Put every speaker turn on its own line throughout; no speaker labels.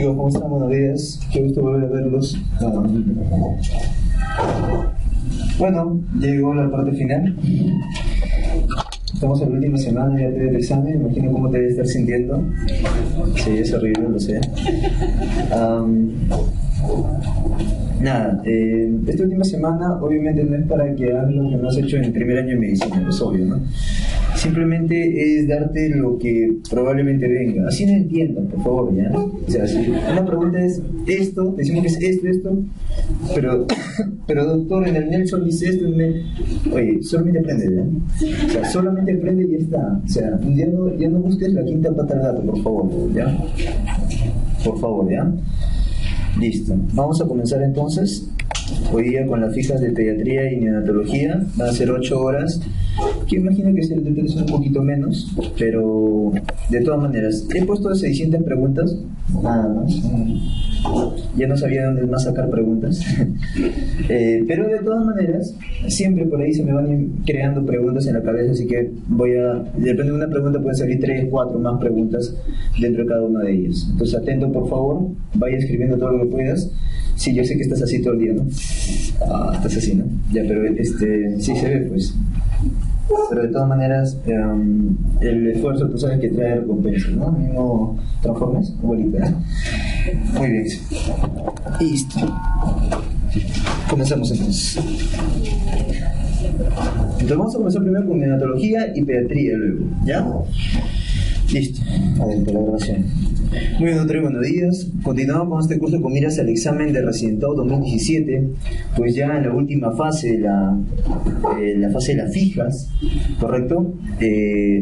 Chicos, ¿cómo están? Buenos días. Qué gusto volver a verlos. Bueno, ya llegó la parte final. Estamos en la última semana ya del examen. Imagino cómo te debes estar sintiendo. Sí, es horrible, lo sé. Nada, esta última semana obviamente no es para que hagas lo que no has hecho en el primer año de medicina, es obvio, ¿no? Simplemente es darte lo que probablemente venga. Así no entiendan, por favor, ¿ya? O sea, si una pregunta es esto, decimos que es esto, pero doctor, en el Nelson dice esto, oye, solamente aprende, ¿ya? O sea, solamente aprende y ya está. O sea, ya no busques la quinta pata al gato, por favor, ¿ya? Por favor, ¿ya? Listo. Vamos a comenzar entonces. Hoy día con las fijas de pediatría y neonatología. Van a ser 8 horas. Que imagino que debe ser un poquito menos. Pero de todas maneras, he puesto 600 preguntas. Nada más. Ya no sabía dónde más sacar preguntas. Pero de todas maneras, siempre por ahí se me van creando preguntas en la cabeza. Así que depende de una pregunta, pueden salir 3, 4 más preguntas dentro de cada una de ellas. Entonces atento, por favor. Vaya escribiendo todo lo que puedas. Sí, yo sé que estás así todo el día, ¿no? Estás así, ¿no? Ya, pero sí se ve, pues. Pero de todas maneras, el esfuerzo, tú sabes que trae recompensa, ¿no? ¿No transformes? Igualita, ¿no? Muy bien. Listo. Comenzamos entonces. Entonces vamos a comenzar primero con neonatología y pediatría luego, ¿ya? Listo. Adelante la grabación. Muy bien, doctor, buenos días. Continuamos con este curso con miras al examen de residentado 2017, pues ya en la última fase, la fase de las fijas, ¿correcto?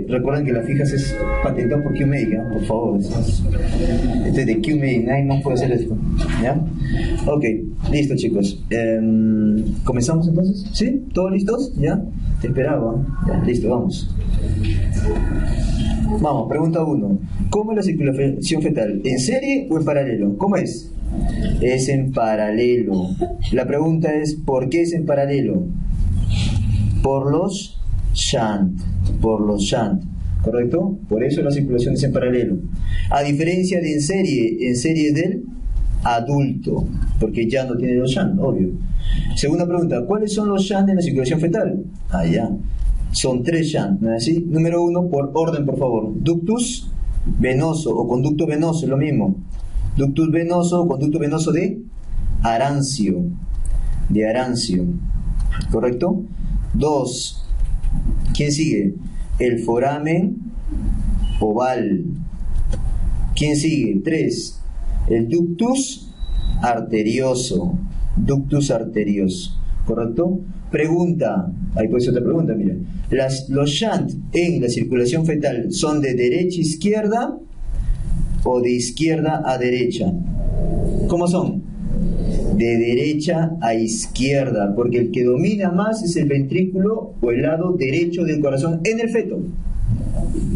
Recuerden que las fijas es patentado por QMedic, por favor. Este es de QMedic, nadie más puede hacer esto, ¿ya? Ok, listo, chicos. ¿Comenzamos entonces? ¿Sí? ¿Todos listos? ¿Ya? Te esperaba. Ya, listo, vamos. Vamos, pregunta 1. ¿Cómo es la circulación fetal? ¿En serie o en paralelo? ¿Cómo es? Es en paralelo. La pregunta es, ¿por qué es en paralelo? Por los shunt. ¿Correcto? Por eso la circulación es en paralelo. A diferencia de en serie es del adulto, porque ya no tiene los shunt, obvio. Segunda pregunta, ¿cuáles son los shunt en la circulación fetal? Ya. Son 3 shunt, ¿no es así? Número 1, por orden, por favor. Ductus venoso o conducto venoso, es lo mismo. Ductus venoso o conducto venoso de Arancio. ¿Correcto? 2. ¿Quién sigue? El foramen oval. ¿Quién sigue? 3. El ductus arterioso. ¿Correcto? Pregunta, ahí puede ser otra pregunta, mira. ¿Los shunt en la circulación fetal son de derecha a izquierda o de izquierda a derecha? ¿Cómo son? De derecha a izquierda, porque el que domina más es el ventrículo o el lado derecho del corazón en el feto.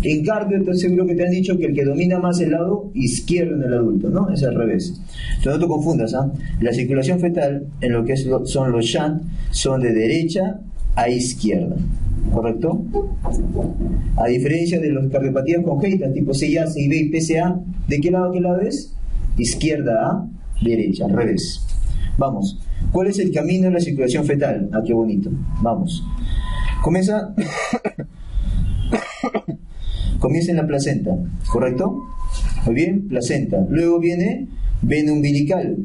En cardio, estoy seguro que te han dicho que el que domina más es el lado izquierdo en el adulto, ¿no? Es al revés. Entonces no te confundas, ¿ah? La circulación fetal, en lo que son los shunt, son de derecha a izquierda, ¿correcto? A diferencia de las cardiopatías congénitas, tipo CIA, CIB y PCA, ¿de qué lado es? Izquierda a derecha, al revés. Vamos. ¿Cuál es el camino de la circulación fetal? Qué bonito. Vamos. Comienza en la placenta, ¿correcto? Muy bien, placenta. Luego viene vena umbilical,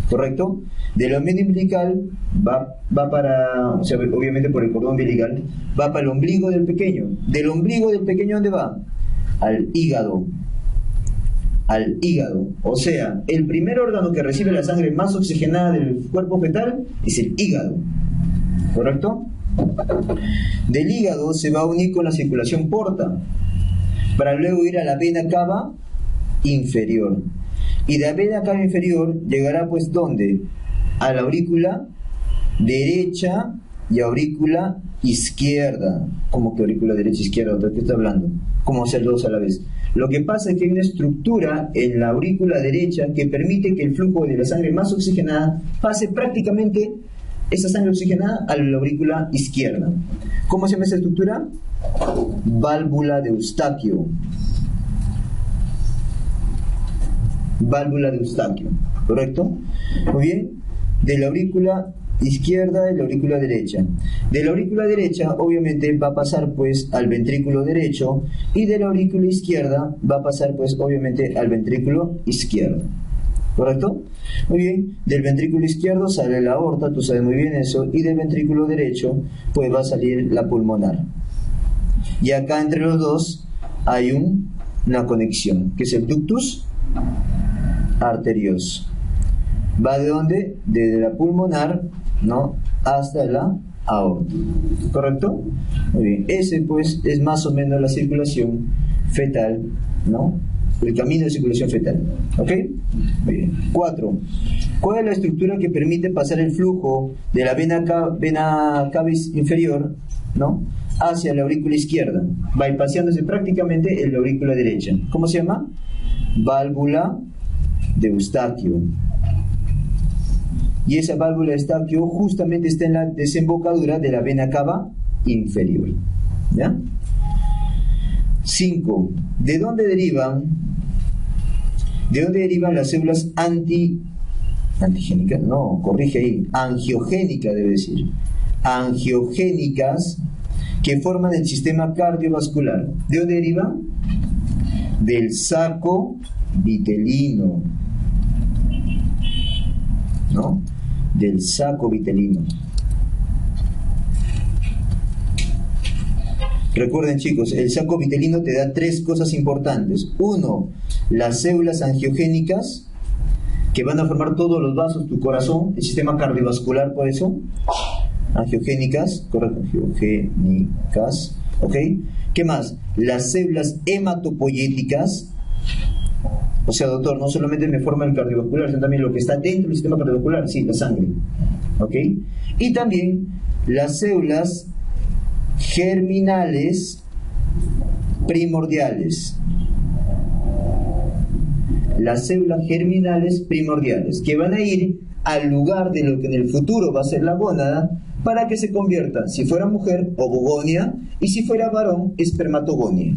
¿correcto? De la vena umbilical va para, o sea, obviamente por el cordón umbilical, va para el ombligo del pequeño. Del ombligo del pequeño, ¿dónde va? Al hígado. O sea, el primer órgano que recibe la sangre más oxigenada del cuerpo fetal es el hígado, ¿correcto? Del hígado se va a unir con la circulación porta, para luego ir a la vena cava inferior. Y de la vena cava inferior llegará, pues, ¿dónde? A la aurícula derecha y aurícula izquierda. ¿Cómo que aurícula derecha e izquierda? ¿De qué está hablando? ¿Cómo hacer dos a la vez? Lo que pasa es que hay una estructura en la aurícula derecha que permite que el flujo de la sangre más oxigenada pase prácticamente esa sangre oxigenada a la aurícula izquierda. ¿Cómo se llama esa estructura? Válvula de Eustaquio. válvula de Eustaquio, ¿correcto? Muy bien, de la aurícula izquierda y la aurícula derecha. De la aurícula derecha obviamente va a pasar pues al ventrículo derecho, y de la aurícula izquierda va a pasar pues obviamente al ventrículo izquierdo, ¿correcto? Muy bien, del ventrículo izquierdo sale la aorta, tú sabes muy bien eso, y del ventrículo derecho pues va a salir la pulmonar. Y acá entre los dos hay una conexión, que es el ductus arterioso. ¿Va de dónde? Desde la pulmonar, ¿no?, hasta la aorta, ¿correcto? Muy bien, ese pues es más o menos la circulación fetal, ¿no?, el camino de circulación fetal, ¿ok? Muy bien. 4. ¿Cuál es la estructura que permite pasar el flujo de la vena cava inferior, ¿no?, hacia la aurícula izquierda, bypaseándose prácticamente en la aurícula derecha? ¿Cómo se llama? Válvula de Eustaquio. Y esa válvula de Eustaquio justamente está en la desembocadura de la vena cava inferior, ¿ya? 5. ¿De dónde derivan las células antigénicas? No, corrige ahí. Angiogénicas debe decir. Angiogénicas, que forman el sistema cardiovascular. ¿De dónde derivan? Del saco vitelino, ¿no? Del saco vitelino. Recuerden, chicos, el saco vitelino te da 3 cosas importantes. 1, las células angiogénicas, que van a formar todos los vasos, tu corazón, el sistema cardiovascular, por eso. Angiogénicas, correcto, angiogénicas, ¿ok? ¿Qué más? Las células hematopoyéticas. O sea, doctor, no solamente me forma el cardiovascular, sino también lo que está dentro del sistema cardiovascular, sí, la sangre, ¿ok? Y también las células germinales primordiales. Las células germinales primordiales, que van a ir al lugar de lo que en el futuro va a ser la gónada, para que se convierta, si fuera mujer, ovogonia, y si fuera varón, espermatogonia,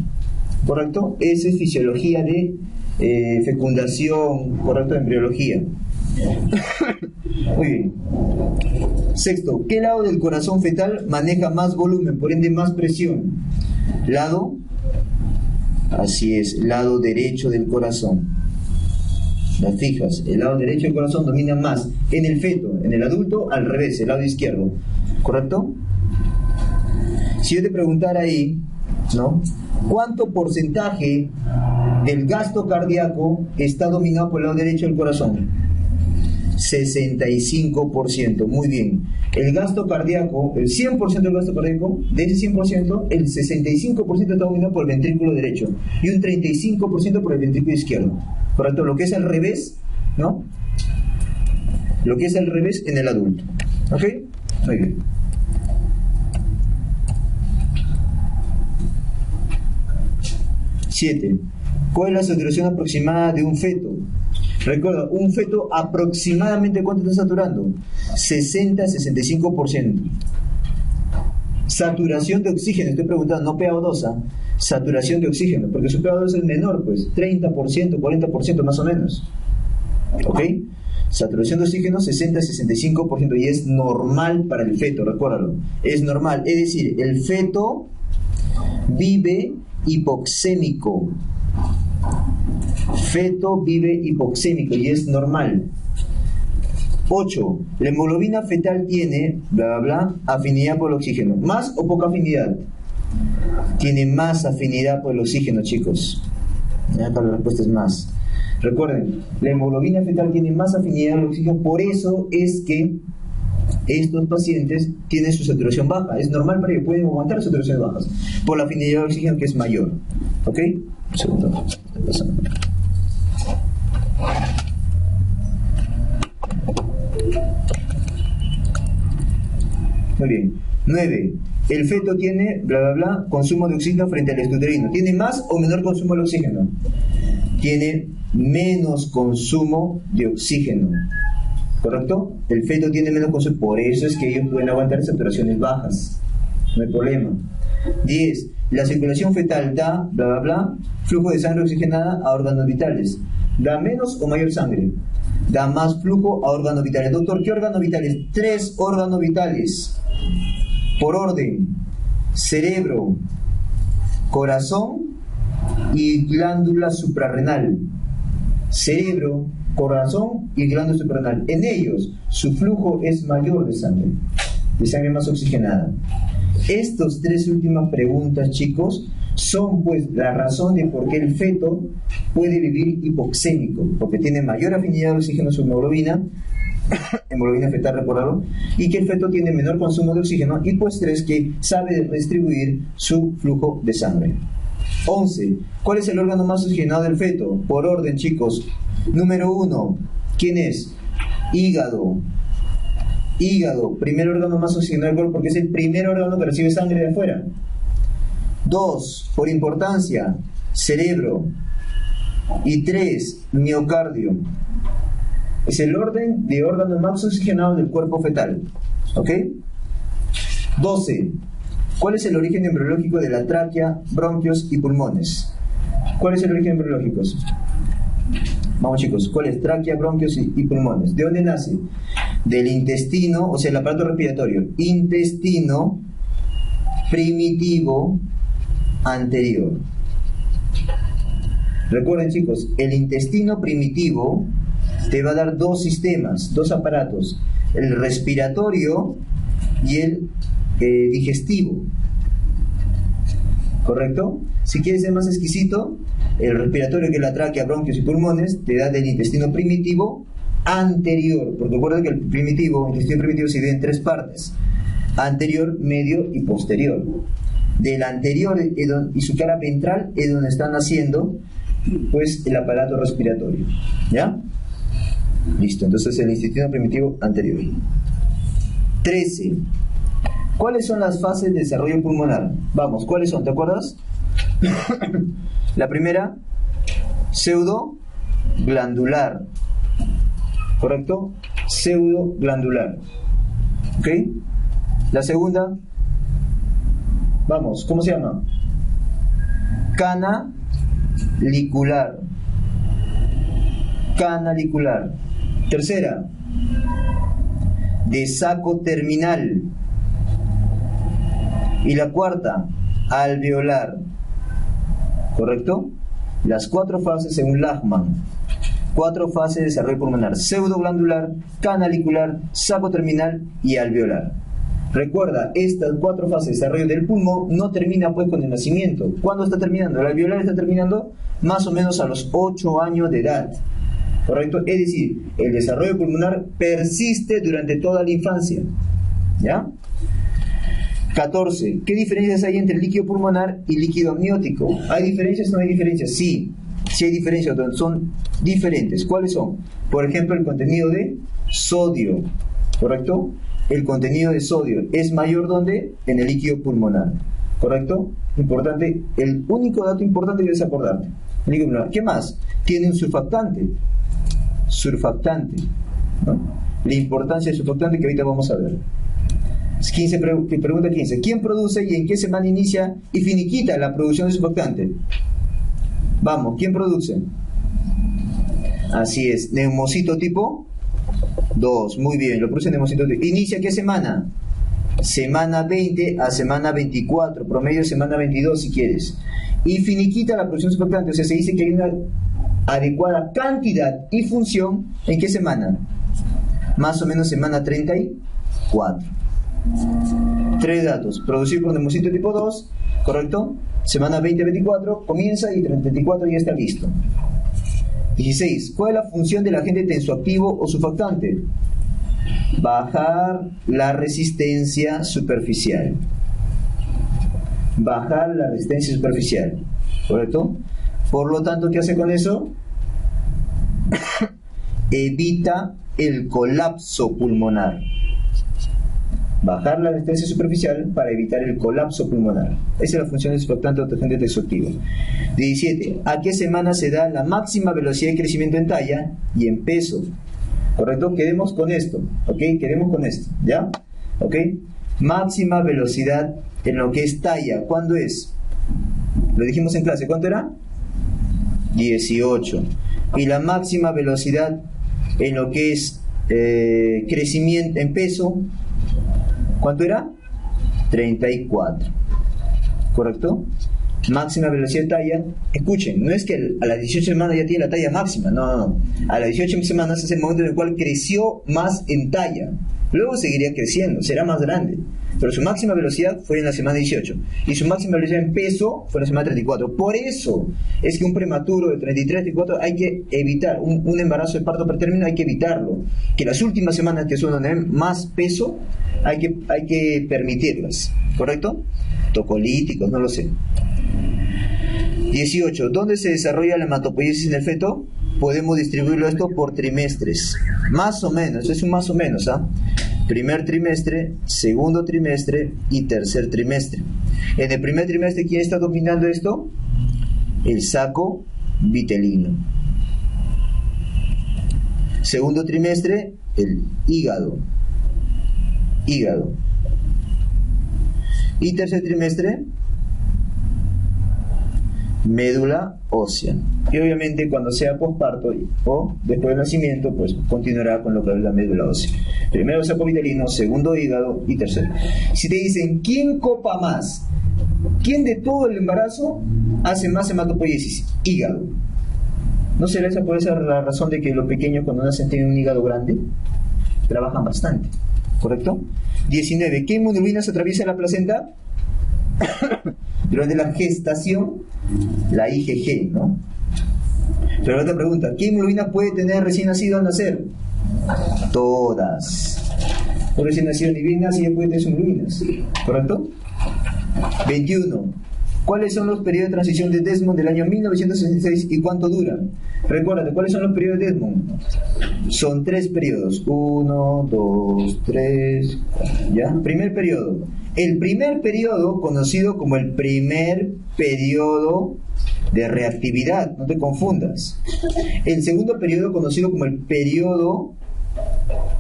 ¿correcto? Esa es fisiología de fecundación, ¿correcto? Embriología. Muy bien. 6. ¿Qué lado del corazón fetal maneja más volumen, por ende más presión? Lado, así es, lado derecho del corazón. Las fijas, el lado derecho del corazón domina más en el feto, en el adulto al revés, el lado izquierdo, ¿correcto? Si yo te preguntara ahí, ¿no?, ¿cuánto porcentaje del gasto cardíaco está dominado por el lado derecho del corazón? 65%, muy bien. El gasto cardíaco, el 100% del gasto cardíaco, de ese 100%, el 65% está dominado por el ventrículo derecho y un 35% por el ventrículo izquierdo, ¿correcto? Lo que es al revés, ¿no? Lo que es al revés en el adulto, ¿ok? Muy bien. Siete. ¿Cuál es la saturación aproximada de un feto? Recuerda, un feto aproximadamente ¿cuánto está saturando? 60-65%. Saturación de oxígeno, estoy preguntando, no PaO2, ¿ah? Saturación de oxígeno, porque su PaO2 es menor, pues, 30%, 40% más o menos. ¿Ok? Saturación de oxígeno 60-65%, y es normal para el feto, recuérdalo. Es normal, es decir, el feto vive hipoxémico. Feto vive hipoxémico y es normal. 8. La hemoglobina fetal tiene, bla, bla, bla, afinidad por el oxígeno. ¿Más o poca afinidad? Tiene más afinidad por el oxígeno, chicos. Acá la respuesta es más. Recuerden, la hemoglobina fetal tiene más afinidad al oxígeno, por eso es que estos pacientes tienen su saturación baja. Es normal para que pueden aguantar saturaciones bajas por la afinidad al oxígeno, que es mayor. ¿Ok? Un segundo. Muy bien. 9. El feto tiene, bla, bla, bla, consumo de oxígeno frente al extrauterino. ¿Tiene más o menor consumo de oxígeno? Tiene menos consumo de oxígeno, ¿correcto? El feto tiene menos consumo, por eso es que ellos pueden aguantar saturaciones bajas. No hay problema. 10. La circulación fetal da, bla, bla, bla, flujo de sangre oxigenada a órganos vitales. ¿Da menos o mayor sangre? Da más flujo a órganos vitales. Doctor, ¿qué órganos vitales? 3 órganos vitales. Por orden: cerebro, corazón y glándula suprarrenal. Cerebro, corazón y glándula suprarrenal. En ellos, su flujo es mayor de sangre más oxigenada. Estas 3 últimas preguntas, chicos, son pues la razón de por qué el feto puede vivir hipoxémico, porque tiene mayor afinidad de oxígeno a su hemoglobina, hemoglobina fetal, recordarlo, y que el feto tiene menor consumo de oxígeno y pues 3, que sabe redistribuir su flujo de sangre. 11. ¿Cuál es el órgano más oxigenado del feto? Por orden, chicos. Número 1, ¿quién es? Hígado. Hígado, primer órgano más oxigenado del cuerpo porque es el primer órgano que recibe sangre de afuera. 2, por importancia, cerebro. Y 3, miocardio. Es el orden de órganos más oxigenados del cuerpo fetal. ¿Ok? 12. ¿Cuál es el origen embriológico de la tráquea, bronquios y pulmones? ¿Cuál es el origen embriológico? Vamos, chicos, ¿cuál es? Tráquea, bronquios y pulmones. ¿De dónde nace? Del intestino, o sea, el aparato respiratorio. Intestino primitivo anterior. Recuerden, chicos, el intestino primitivo te va a dar 2 sistemas, 2 aparatos: el respiratorio y el digestivo. ¿Correcto? Si quieres ser más exquisito, el respiratorio, que es la tráquea, bronquios y pulmones, te da del intestino primitivo anterior, porque recuerda que el intestino primitivo se divide en 3 partes: anterior, medio y posterior. Del anterior y su cara ventral es donde está naciendo pues el aparato respiratorio. ¿Ya? Listo, entonces el intestino primitivo anterior. 13. ¿Cuáles son las fases de desarrollo pulmonar? Vamos, ¿cuáles son? ¿Te acuerdas? La primera, pseudoglandular. ¿Correcto? Pseudoglandular. ¿Ok? La segunda, vamos, ¿cómo se llama? Canalicular. Canalicular. Tercera, de saco terminal. Y la cuarta, alveolar. ¿Correcto? Las 4 fases según Lachman. 4 fases de desarrollo pulmonar: pseudoglandular, canalicular, saco terminal y alveolar. Recuerda, estas 4 fases de desarrollo del pulmón no terminan pues con el nacimiento. ¿Cuándo está terminando? El alveolar está terminando más o menos a los 8 años de edad. ¿Correcto? Es decir, el desarrollo pulmonar persiste durante toda la infancia. ¿Ya? 14. ¿Qué diferencias hay entre líquido pulmonar y líquido amniótico? ¿Hay diferencias o no hay diferencias? Sí, sí hay diferencias, son diferentes. ¿Cuáles son? Por ejemplo, el contenido de sodio. ¿Correcto? El contenido de sodio es mayor, ¿dónde? En el líquido pulmonar. ¿Correcto? Importante, el único dato importante que debes acordarte. ¿Qué más? Tiene un surfactante. Surfactante, ¿no? La importancia del surfactante que ahorita vamos a ver. 15, pregunta 15. ¿Quién produce y en qué semana inicia y finiquita la producción de surfactante? Vamos, ¿quién produce? Así es, neumocito tipo 2. Muy bien, lo produce neumocito tipo. ¿Inicia qué semana? Semana 20 a semana 24, promedio semana 22 si quieres. Y finiquita la producción de surfactante, o sea, se dice que hay una adecuada cantidad y función. ¿En qué semana? Más o menos semana 34. 3 datos: producir por neumocito tipo 2, ¿correcto? Semana 20-24 comienza y 34 ya está listo. 16. ¿Cuál es la función del agente tensoactivo o surfactante? Bajar la resistencia superficial. Bajar la resistencia superficial, ¿correcto? Por lo tanto, ¿qué hace con eso? Evita el colapso pulmonar. Bajar la resistencia superficial para evitar el colapso pulmonar. Esa es la función del surfactante o agente tensoactivo. 17. ¿A qué semana se da la máxima velocidad de crecimiento en talla y en peso? ¿Correcto? Quedemos con esto, ¿ok? Quedemos con esto, ¿ya? ¿Ok? Máxima velocidad en lo que es talla. ¿Cuándo es? Lo dijimos en clase, ¿cuánto era? 18. y la máxima velocidad en lo que es crecimiento en peso, ¿cuánto era? 34, ¿correcto? Máxima velocidad de talla. Escuchen, no es que a las 18 semanas ya tiene la talla máxima, no. A las 18 semanas es el momento en el cual creció más en talla. Luego seguiría creciendo, será más grande, pero su máxima velocidad fue en la semana 18 y su máxima velocidad en peso fue en la semana 34. Por eso es que un prematuro de 33, 34 hay que evitar, un embarazo de parto pretérmino hay que evitarlo, que las últimas semanas, que son donde hay más peso, hay que permitirlas, ¿correcto? Tocolíticos, no lo sé. 18. ¿Dónde se desarrolla la hematopoiesis en el feto? Podemos distribuirlo esto por trimestres, más o menos, es un más o menos, ¿ah? Primer trimestre, segundo trimestre y tercer trimestre. En el primer trimestre, ¿quién está dominando esto? El saco vitelino. Segundo trimestre, el hígado. Y tercer trimestre, médula ósea. Y obviamente cuando sea posparto o después del nacimiento, pues continuará con lo que es la médula ósea. Primero saco vitelino, segundo hígado y tercero. Si te dicen, ¿quién copa más? ¿Quién de todo el embarazo hace más hematopoiesis? Hígado. ¿No será esa por esa la razón de que los pequeños cuando nacen tienen un hígado grande? Trabajan bastante, ¿correcto? 19. ¿Qué inmunoglobulina se atraviesa la placenta? Durante la gestación, la IgG, ¿no? Pero otra pregunta, ¿qué inmunoglobulina puede tener recién nacido al nacer? Todas. Un recién nacido ni bien nace ya puede tener sus inmunoglobulinas, ¿correcto? 21. ¿Cuáles son los periodos de transición de Desmond del año 1966 y cuánto duran? Recuérdate, ¿cuáles son los periodos de Desmond? Son 3 periodos. 1, 2, 3, ¿ya? Primer periodo. El primer periodo, conocido como el primer periodo de reactividad, no te confundas. El segundo periodo, conocido como el periodo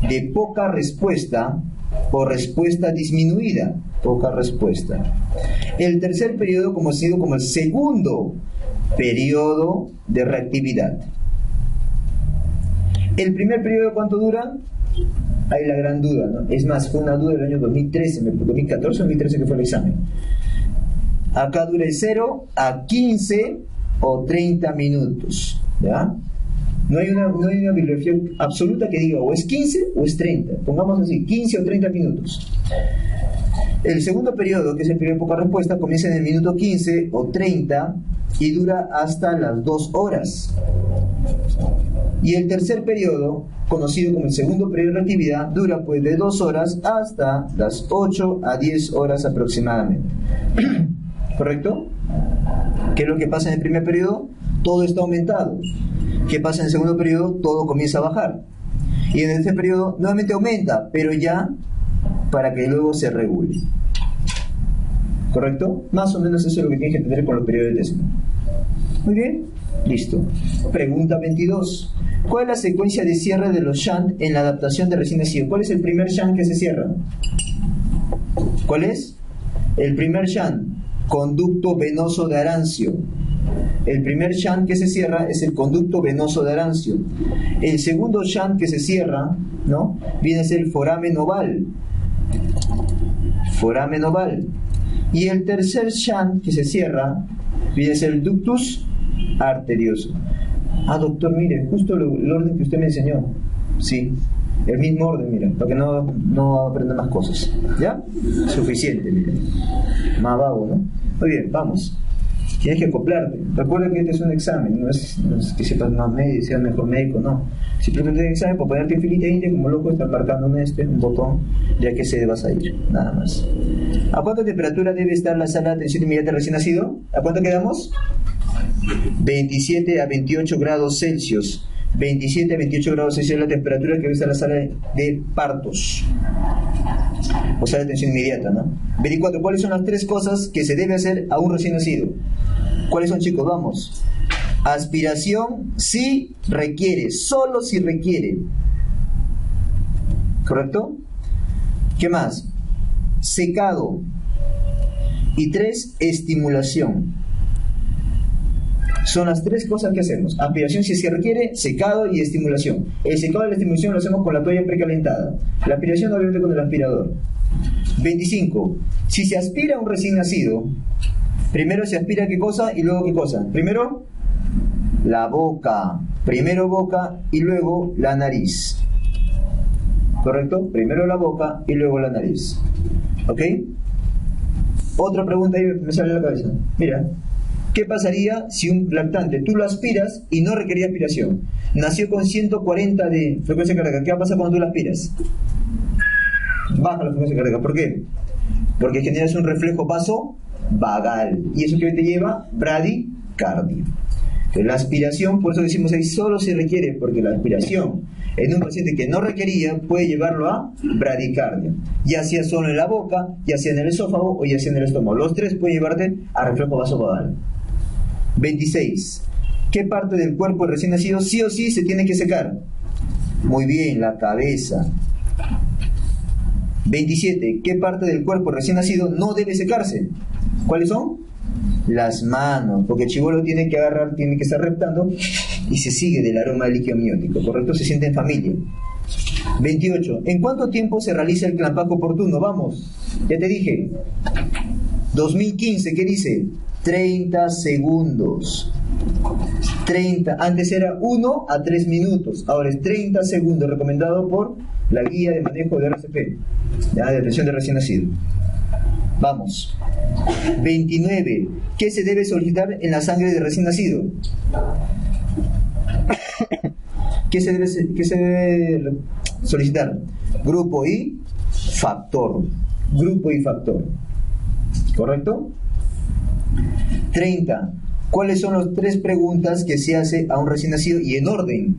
de poca respuesta o respuesta disminuida, poca respuesta. El tercer periodo, conocido como el segundo periodo de reactividad. ¿El primer periodo cuánto dura? Hay la gran duda, ¿no? Es más, fue una duda del año 2013, 2014 o 2013 que fue el examen. Acá dura de 0 a 15 o 30 minutos, ¿ya? No hay una bibliografía absoluta que diga o es 15 o es 30. Pongamos así, 15 o 30 minutos. El segundo periodo, que es el periodo de poca respuesta, comienza en el minuto 15 o 30 y dura hasta las 2 horas. Y el tercer periodo, conocido como el segundo periodo de reactividad, dura pues de 2 horas hasta las 8 a 10 horas aproximadamente. ¿Correcto? ¿Qué es lo que pasa en el primer periodo? Todo está aumentado. ¿Qué pasa en el segundo periodo? Todo comienza a bajar. Y en este periodo nuevamente aumenta, pero ya para que luego se regule. ¿Correcto? Más o menos eso es lo que tienes que entender con los periodos de Desmond. Muy bien, listo. Pregunta 22. ¿Cuál es la secuencia de cierre de los shunt en la adaptación de recién nacido? ¿Cuál es el primer shunt que se cierra? ¿Cuál es? El primer shunt, conducto venoso de Arancio. El primer shunt que se cierra es el conducto venoso de Arancio. El segundo shunt que se cierra, ¿no?, viene a ser el foramen oval. Foramen oval. Y el tercer shunt que se cierra viene a ser el ductus arterioso. Ah, doctor, mire, justo el orden que usted me enseñó. Sí, el mismo orden, mira, para que no aprenda más cosas. ¿Ya? Suficiente, mira. Más vago, ¿no? Muy bien, vamos. Tienes que acoplarte. Recuerda que este es un examen, no es que sepas más médico, seas mejor médico, no. Simplemente es un examen para ponerte en filita india como loco, estar marcando un botón, ya que se vas a ir, nada más. ¿A cuánta temperatura debe estar la sala de atención inmediata recién nacido? ¿A cuánto quedamos? 27 a 28 grados Celsius. 27 a 28 grados Celsius es la temperatura que debe estar la sala de partos, o sea, de atención inmediata, ¿no? 24. ¿Cuáles son las 3 cosas que se debe hacer a un recién nacido? ¿Cuáles son, chicos? Vamos. Aspiración, si requiere, solo si requiere. ¿Correcto? ¿Qué más? Secado. Y 3, estimulación. Son las tres cosas que hacemos. Aspiración si se requiere, secado y estimulación. El secado y la estimulación lo hacemos con la toalla precalentada. La aspiración obviamente con el aspirador. 25. Si se aspira a un recién nacido, primero se aspira ¿qué cosa? Y luego ¿qué cosa? Primero la boca. Primero boca y luego la nariz. ¿Correcto? Primero la boca y luego la nariz. ¿Ok? Otra pregunta ahí me sale a la cabeza. Mira, ¿qué pasaría si un lactante tú lo aspiras y no requería aspiración? Nació con 140 de frecuencia cardíaca. ¿Qué va a pasar cuando tú lo aspiras? Baja la frecuencia cardíaca. ¿Por qué? Porque generas un reflejo vasovagal. ¿Y eso que te lleva? Bradicardia. La aspiración, por eso decimos ahí, solo se requiere, porque la aspiración en un paciente que no requería puede llevarlo a bradicardia, ya sea solo en la boca, ya sea en el esófago o ya sea en el estómago. Los tres pueden llevarte a reflejo vasovagal. 26. ¿Qué parte del cuerpo recién nacido sí o sí se tiene que secar? Muy bien, la cabeza. 27. ¿Qué parte del cuerpo recién nacido no debe secarse? ¿Cuáles son? Las manos, porque el chibolo tiene que agarrar, tiene que estar reptando y se sigue del aroma del líquido amniótico, ¿correcto? Se siente en familia. 28. ¿En cuánto tiempo se realiza el clampaje oportuno? Vamos, ya te dije. 2015, ¿qué dice? 30 segundos. 30, antes era 1 a 3 minutos, ahora es 30 segundos, recomendado por la guía de manejo de RCP, ya, de atención de recién nacido. Vamos. 29. ¿Qué se debe solicitar en la sangre de recién nacido? ¿Qué se debe solicitar? Grupo y factor. Grupo y factor. ¿Correcto? 30. ¿Cuáles son las tres preguntas que se hace a un recién nacido y en orden?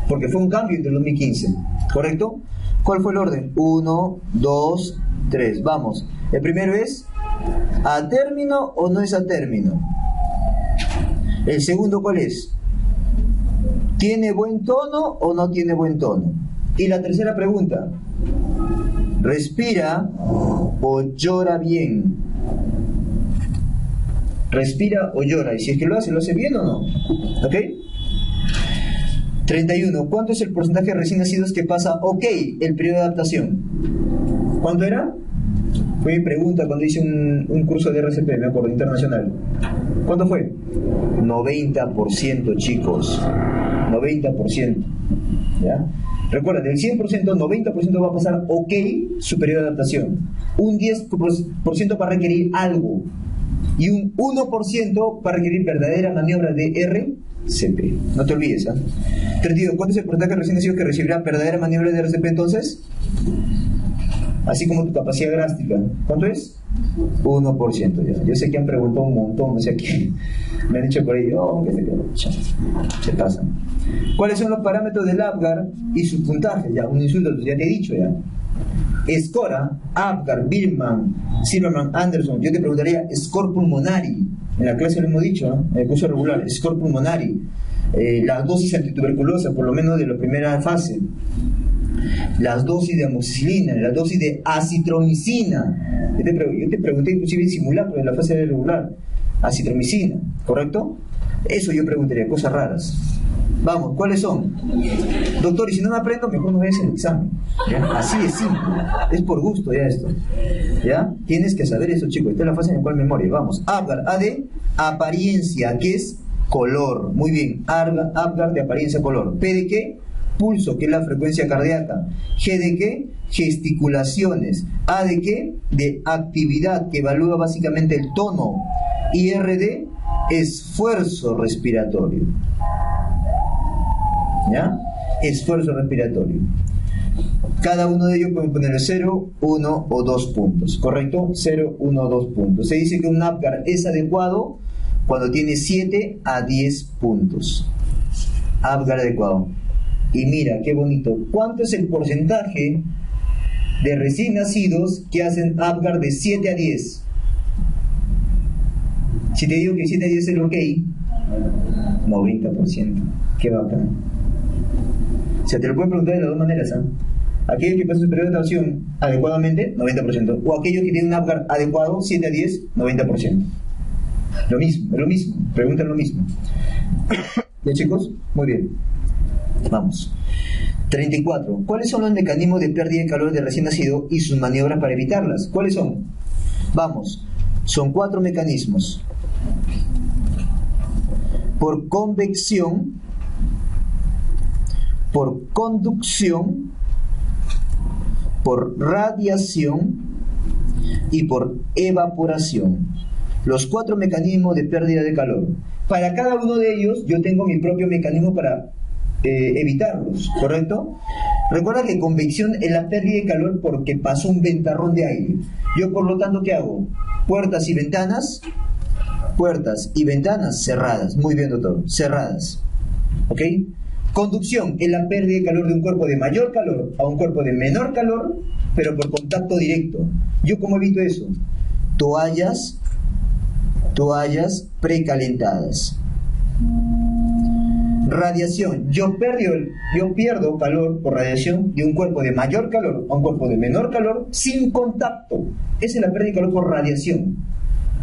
Porque fue un cambio entre el 2015. ¿Correcto? ¿Cuál fue el orden? 1, 2, 3. Vamos. El primero es, ¿a término o no es a término? El segundo, ¿cuál es? ¿Tiene buen tono o no tiene buen tono? Y la tercera pregunta, ¿respira o llora bien? ¿Respira o llora? Y si es que lo hace bien o no. ¿Ok? 31. ¿Cuánto es el porcentaje de recién nacidos que pasa ok el periodo de adaptación? ¿Cuánto era? Fue mi pregunta cuando hice un curso de RCP, me acuerdo, internacional. ¿Cuánto fue? 90%, chicos. 90%. ¿Ya? Recuerda, del 100%, 90% va a pasar ok su periodo de adaptación. Un 10% va a requerir algo. Y un 1% va a requerir verdadera maniobra de RCP. No te olvides, ¿eh? 32. ¿Cuánto es el porcentaje de recién nacidos que recibirá verdadera maniobra de RCP entonces? Así como tu capacidad grástica. ¿Cuánto es? 1% ya. Yo sé que han preguntado un montón, no sé qué. Me han dicho por ahí, se pasan. ¿Cuáles son los parámetros del Apgar y sus puntajes? Ya, un insulto, ya te he dicho ya. Scora, Apgar, Birman, Silverman, Anderson. Yo te preguntaría, score pulmonari. En la clase lo hemos dicho, ¿no? En el curso regular, score pulmonari. Las dosis antituberculosas, por lo menos de la primera fase. Las dosis de amoxicilina, la dosis de acitromicina. Yo te pregunté inclusive en simulacro de la fase regular. Acitromicina, ¿correcto? Eso yo preguntaría, cosas raras. Vamos, ¿cuáles son? Doctor, y si no me aprendo, mejor no veas el examen. ¿Ya? Así de simple. Es por gusto ya esto. ¿Ya? Tienes que saber eso, chicos. Esta es la fase en la cual memoria. Vamos. Apgar, A de apariencia, que es color. Muy bien. Apgar de apariencia, color. P de qué? Pulso, que es la frecuencia cardíaca. G de qué? Gesticulaciones. A de qué? De actividad, que evalúa básicamente el tono. Y R de esfuerzo respiratorio. ¿Ya? Esfuerzo respiratorio. Cada uno de ellos pueden ponerle 0, 1 o 2 puntos. ¿Correcto? 0, 1 o 2 puntos. Se dice que un Apgar es adecuado cuando tiene 7 a 10 puntos. Apgar adecuado. Y mira, qué bonito. ¿Cuánto es el porcentaje de recién nacidos que hacen Apgar de 7 a 10? Si te digo que 7 a 10 es el ok, 90%. Qué bacán. O sea, te lo pueden preguntar de las dos maneras, ¿eh? Aquellos que pasan su periodo de adaptación adecuadamente, 90%. O aquellos que tienen un Apgar adecuado, 7 a 10, 90%. Lo mismo, preguntan lo mismo. ¿Ya, chicos? Muy bien. Vamos. 34. ¿Cuáles son los mecanismos de pérdida de calor del recién nacido y sus maniobras para evitarlas? ¿Cuáles son? Vamos. Son 4 mecanismos. Por convección, por conducción, por radiación y por evaporación. Los 4 mecanismos de pérdida de calor. Para cada uno de ellos yo tengo mi propio mecanismo para evitarlos, ¿correcto? Recuerda que convección es la pérdida de calor porque pasó un ventarrón de aire. Yo, por lo tanto, ¿qué hago? Puertas y ventanas cerradas. Muy bien, doctor, cerradas. ¿Ok? Conducción es la pérdida de calor de un cuerpo de mayor calor a un cuerpo de menor calor, pero por contacto directo. ¿Yo cómo evito eso? Toallas precalentadas. Radiación. Yo pierdo calor por radiación de un cuerpo de mayor calor a un cuerpo de menor calor sin contacto. Esa es la pérdida de calor por radiación.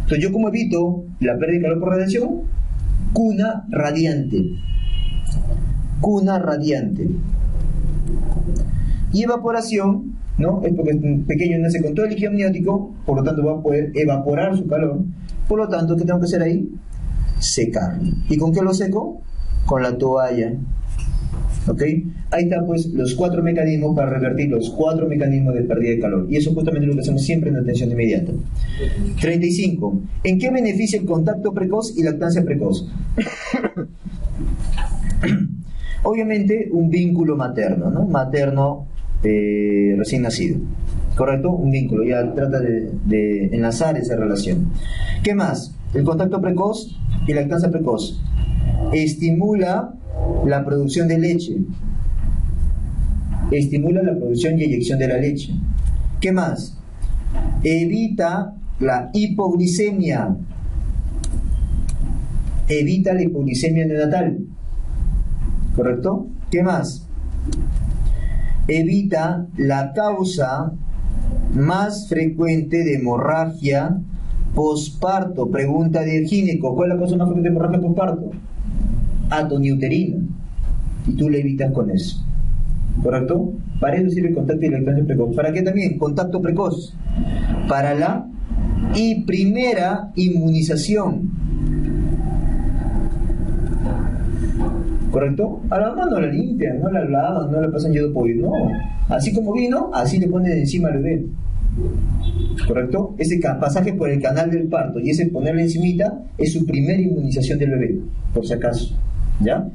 Entonces, ¿yo cómo evito la pérdida de calor por radiación? Cuna radiante. Y evaporación, ¿no? Es porque un pequeño nace con todo el líquido amniótico, por lo tanto va a poder evaporar su calor. Por lo tanto, ¿qué tengo que hacer ahí? Secarlo. ¿Y con qué lo seco? Con la toalla. ¿Ok? Ahí están pues los 4 mecanismos para revertir los 4 mecanismos de pérdida de calor. Y eso es justamente lo que hacemos siempre en la atención inmediata. 35. ¿En qué beneficia el contacto precoz y lactancia precoz? Obviamente un vínculo materno, ¿no? Materno recién nacido. ¿Correcto? Un vínculo. Ya trata de enlazar esa relación. ¿Qué más? El contacto precoz y lactancia precoz. Estimula la producción de leche. Estimula la producción y eyección de la leche. ¿Qué más? Evita la hipoglicemia. Evita la hipoglicemia neonatal. ¿Correcto? ¿Qué más? Evita la causa más frecuente de hemorragia posparto. Pregunta del gineco. ¿Cuál es la causa más frecuente de hemorragia posparto? Atoniuterina. Y tú la evitas con eso. ¿Correcto? Para eso sirve el contacto y lactancia precoz. ¿Para qué también? Contacto precoz. Para la primera inmunización. ¿Correcto? A la mamá no la limpian, no la lavan, no la pasan yodo pollo, no. Así como vino, así le ponen encima al bebé. ¿Correcto? Ese pasaje por el canal del parto y ese ponerle encimita es su primera inmunización del bebé, por si acaso. ¿Ya?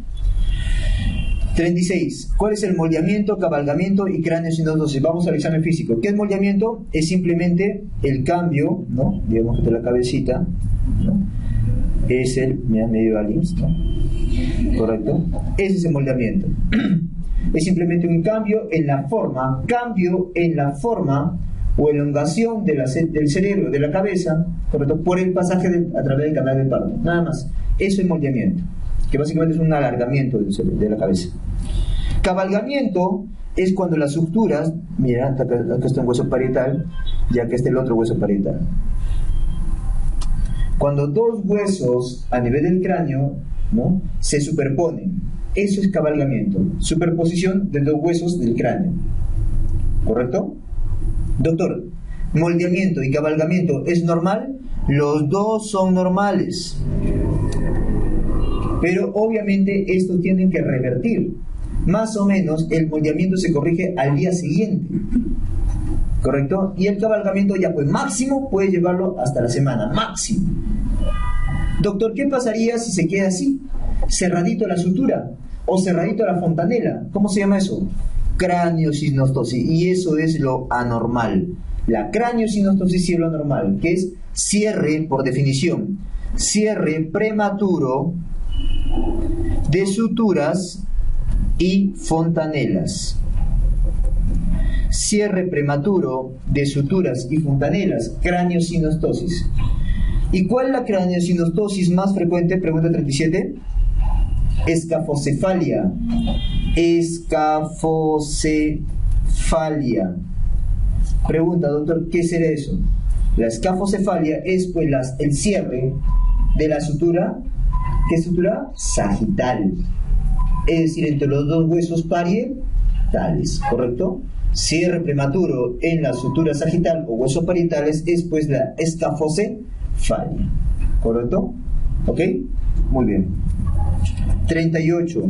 36. ¿Cuál es el moldeamiento, cabalgamiento y cráneo-sinostosis? Vamos al examen físico. ¿Qué es moldeamiento? Es simplemente el cambio, ¿no? Digamos de la cabecita, ¿no? Es el medio alins, ¿no? ¿Correcto? Ese es el moldeamiento. Es simplemente un cambio en la forma o elongación del cerebro, de la cabeza, ¿correcto? Por el pasaje a través del canal del parto. Nada más. Eso es moldeamiento, que básicamente es un alargamiento de la cabeza. Cabalgamiento es cuando las suturas, mira, acá está un hueso parietal, y acá está el otro hueso parietal. Cuando 2 huesos a nivel del cráneo, ¿no?, se superponen, eso es cabalgamiento, superposición de 2 huesos del cráneo. ¿Correcto? Doctor, ¿moldeamiento y cabalgamiento es normal? Los dos son normales. Pero obviamente estos tienen que revertir. Más o menos el moldeamiento se corrige al día siguiente. ¿Correcto? Y el cabalgamiento ya pues máximo puede llevarlo hasta la semana, máximo. Doctor, ¿qué pasaría si se queda así? Cerradito la sutura o cerradito la fontanela. ¿Cómo se llama eso? Cráneo-sinostosis. Y eso es lo anormal. La cráneo-sinostosis es lo anormal, que es cierre, por definición, cierre prematuro de suturas y fontanelas. Cierre prematuro de suturas y fontanelas, cráneo-sinostosis. ¿Y cuál es la cráneo-sinostosis más frecuente? Pregunta 37. Escafocefalia. Escafocefalia. Pregunta, doctor, ¿qué será eso? La escafocefalia es pues el cierre de la sutura ¿Qué estructura? Sagital. Es decir, entre los dos huesos parietales, ¿correcto? Cierre prematuro en la sutura sagital o huesos parietales es pues la escafocefalia, ¿correcto? ¿Ok? Muy bien. 38.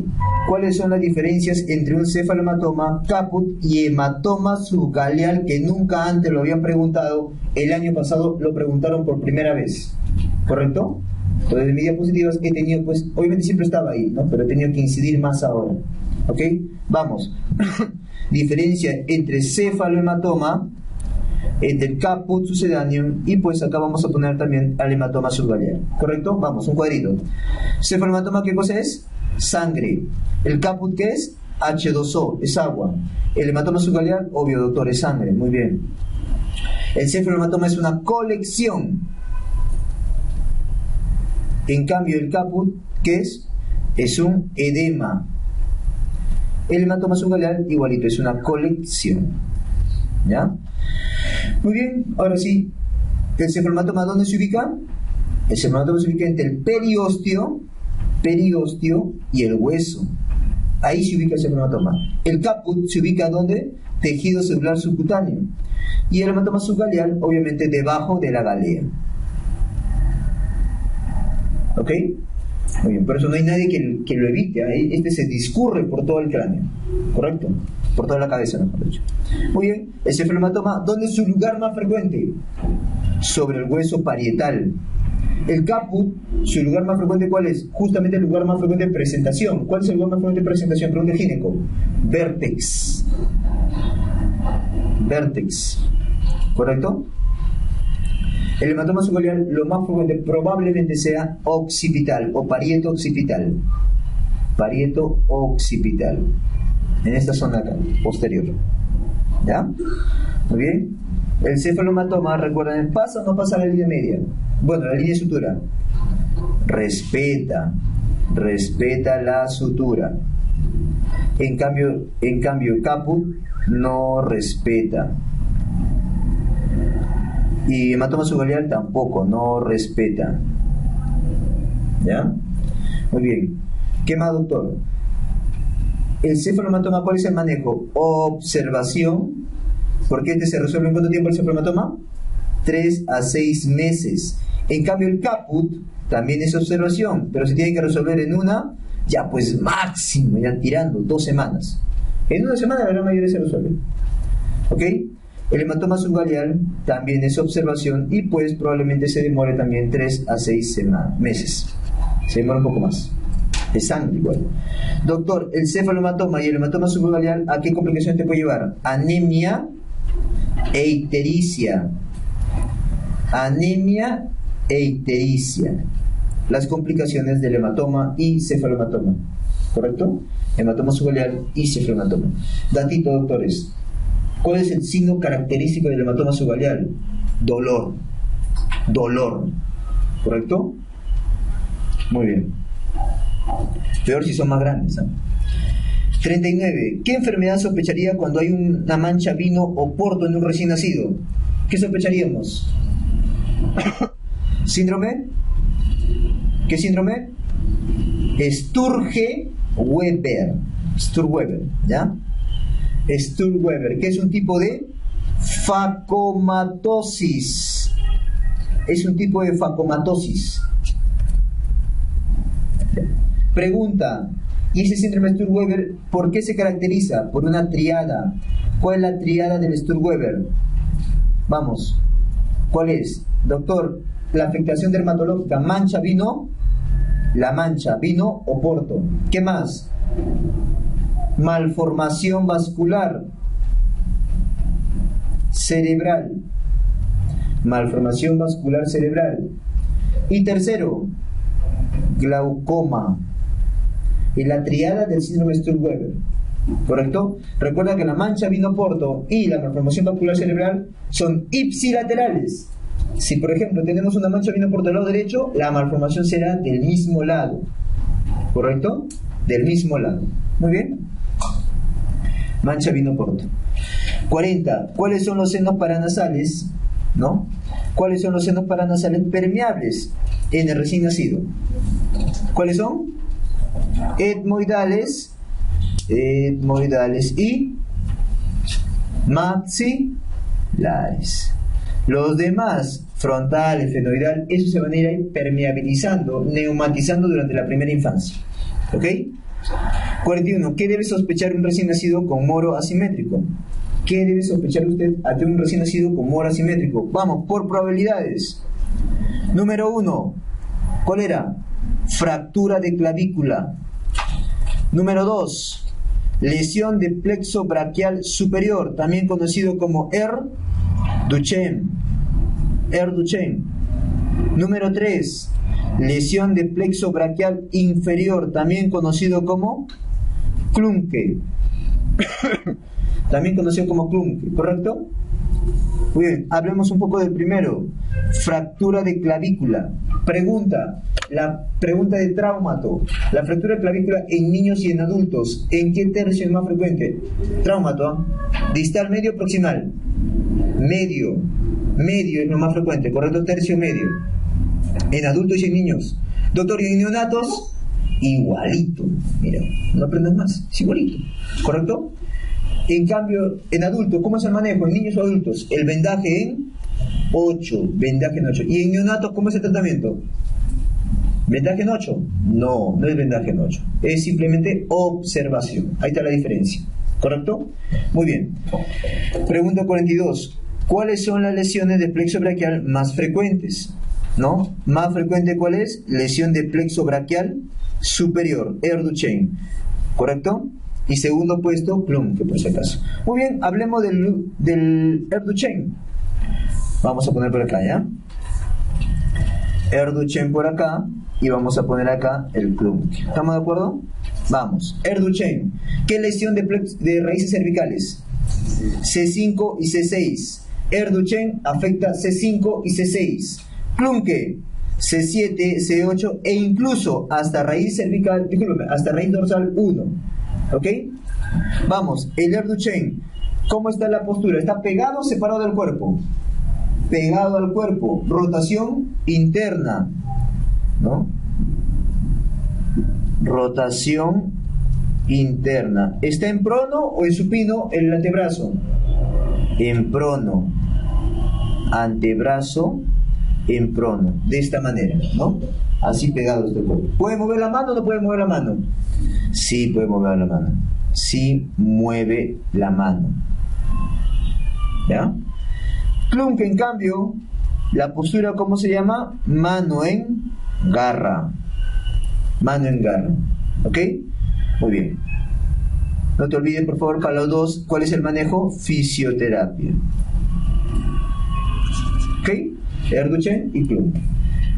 ¿Cuáles son las diferencias entre un cefalohematoma caput y hematoma subgaleal que nunca antes lo habían preguntado? El año pasado lo preguntaron por primera vez, ¿correcto? Entonces, en mis diapositivas he tenido, pues, obviamente siempre estaba ahí, ¿no? Pero he tenido que incidir más ahora, ¿ok? Vamos. Diferencia entre cefalohematoma, entre el caput sucedáneo y pues acá vamos a poner también al hematoma subgaleal, ¿correcto? Vamos, un cuadrito. Cefalohematoma, ¿qué cosa es? Sangre. El caput, ¿qué es? H2O, es agua. El hematoma subgaleal, obvio, doctor, es sangre, muy bien. El cefalohematoma es una colección. En cambio, el caput, ¿qué es? Es un edema. El hematoma subgaleal, igualito, es una colección. ¿Ya? Muy bien, ahora sí. ¿El cefalohematoma dónde se ubica? El cefalohematoma se ubica entre el periósteo y el hueso. Ahí se ubica el cefalohematoma. El caput se ubica ¿dónde? Tejido celular subcutáneo. Y el hematoma subgaleal, obviamente, debajo de la galea. ¿Ok? Muy bien, por eso no hay nadie que lo evite. Este se discurre por todo el cráneo, ¿correcto? Por toda la cabeza, mejor dicho. Muy bien, el cefalohematoma, ¿dónde es su lugar más frecuente? Sobre el hueso parietal. El caput, su lugar más frecuente, ¿cuál es? Justamente el lugar más frecuente de presentación. ¿Cuál es el lugar más frecuente de presentación? Pregunta el gineco. Vértex. Vértex. ¿Correcto? El hematoma subgaleal, lo más frecuente probablemente sea occipital o parieto occipital. Parieto occipital. En esta zona acá, posterior. ¿Ya? Muy bien. El cefalohematoma, recuerden, ¿pasa o no pasa la línea media? Bueno, la línea de sutura. Respeta la sutura. En cambio, caput no respeta. Y hematoma subgaleal tampoco, no respeta. ¿Ya? Muy bien. ¿Qué más, doctor? El cefalohematoma, ¿cuál es el manejo? Observación. ¿Por qué se resuelve en cuánto tiempo el cefalohematoma? 3 a 6 meses. En cambio, el caput también es observación, pero se tiene que resolver en una, ya pues máximo, ya tirando, 2 semanas. En una semana la gran mayoría se resuelve. ¿Ok? El hematoma subgaleal también es observación y pues probablemente se demore también 3 a 6 meses. Se demora un poco más. De sangre igual. Doctor, el cefalohematoma y el hematoma subgaleal, ¿a qué complicaciones te puede llevar? Anemia e ictericia. Anemia e ictericia. Las complicaciones del hematoma y cefalohematoma. ¿Correcto? Hematoma subgaleal y cefalohematoma. Datito, doctores. ¿Cuál es el signo característico del hematoma subgaleal? Dolor. Dolor. ¿Correcto? Muy bien. Peor si son más grandes, ¿eh? 39. ¿Qué enfermedad sospecharía cuando hay una mancha, vino o porto en un recién nacido? ¿Qué sospecharíamos? ¿Síndrome? ¿Qué síndrome? Sturge-Weber. Sturge-Weber, ¿ya? Sturge-Weber, que es un tipo de facomatosis. Es un tipo de facomatosis. Pregunta, ¿y ese síndrome de Sturge-Weber por qué se caracteriza? Por una triada. ¿Cuál es la triada del Sturge-Weber? Vamos, ¿cuál es? Doctor, la afectación dermatológica, mancha, vino, la mancha, vino o porto. ¿Qué más? Malformación vascular cerebral. Malformación vascular cerebral. Y tercero, glaucoma. Y la triada del síndrome de Sturge-Weber. ¿Correcto? Recuerda que la mancha, vino, porto y la malformación vascular cerebral son ipsilaterales. Si por ejemplo tenemos una mancha, vino, porto del lado derecho, la malformación será del mismo lado. ¿Correcto? Del mismo lado. Muy bien. Mancha, vino, porto. 40. ¿Cuáles son los senos paranasales? ¿No? ¿Cuáles son los senos paranasales permeables en el recién nacido? ¿Cuáles son? Etmoidales y maxilares. Los demás, frontal, efenoidal, eso se van a ir permeabilizando, neumatizando durante la primera infancia. ¿Ok? 41. ¿Qué debe sospechar un recién nacido con moro asimétrico? ¿Qué debe sospechar usted ante un recién nacido con moro asimétrico? Vamos, por probabilidades. Número 1. ¿Cuál era? Fractura de clavícula. Número 2. Lesión de plexo braquial superior, también conocido como Duchenne. Duchenne. Número 3. Lesión de plexo braquial inferior, también conocido como Klumpke. También conocido como Klumpke, ¿correcto? Muy bien, hablemos un poco del primero. Fractura de clavícula. Pregunta, la pregunta de traumato. La fractura de clavícula en niños y en adultos, ¿en qué tercio es más frecuente? Traumato, distal, medio, proximal. Medio es lo más frecuente, ¿correcto? Tercio, medio. En adultos y en niños. Doctor, ¿y en neonatos? Igualito. Mira, no aprendas más, es igualito, ¿correcto? En cambio, en adultos, ¿cómo es el manejo? En niños o adultos, el vendaje en 8. ¿Y en neonatos cómo es el tratamiento? ¿Vendaje en 8? No es vendaje en 8. Es simplemente observación. Ahí está la diferencia. ¿Correcto? Muy bien. Pregunta 42. ¿Cuáles son las lesiones de plexo braquial más frecuentes? ¿No? ¿Más frecuente cuál es? Lesión de plexo braquial superior, Duchenne. ¿Correcto? Y segundo puesto, Klumpke, por si acaso. Muy bien, hablemos del Duchenne. Vamos a poner por acá, ¿ya? Duchenne por acá, y vamos a poner acá el Klumpke. ¿Estamos de acuerdo? Vamos. Duchenne. ¿Qué lesión de raíces cervicales? C5 y C6. Duchenne afecta C5 y C6. Klumpke, C7, C8 e incluso hasta raíz cervical, discúlpeme, hasta raíz dorsal 1. ¿Ok? Vamos, el Duchenne, ¿cómo está la postura? ¿Está pegado o separado del cuerpo? Pegado al cuerpo. Rotación interna, ¿no? Rotación interna. ¿Está en prono o en supino el antebrazo? En prono. Antebrazo en prono. De esta manera, ¿no? Así pegado este cuerpo. ¿Puede mover la mano o no puede mover la mano? Sí puede mover la mano. Sí mueve la mano. ¿Ya? Klumpke, en cambio, la postura, ¿cómo se llama? Mano en garra. Mano en garra. ¿Ok? Muy bien. No te olvides, por favor, para los dos, ¿cuál es el manejo? Fisioterapia. ¿Ok? Duchenne y Klumpke.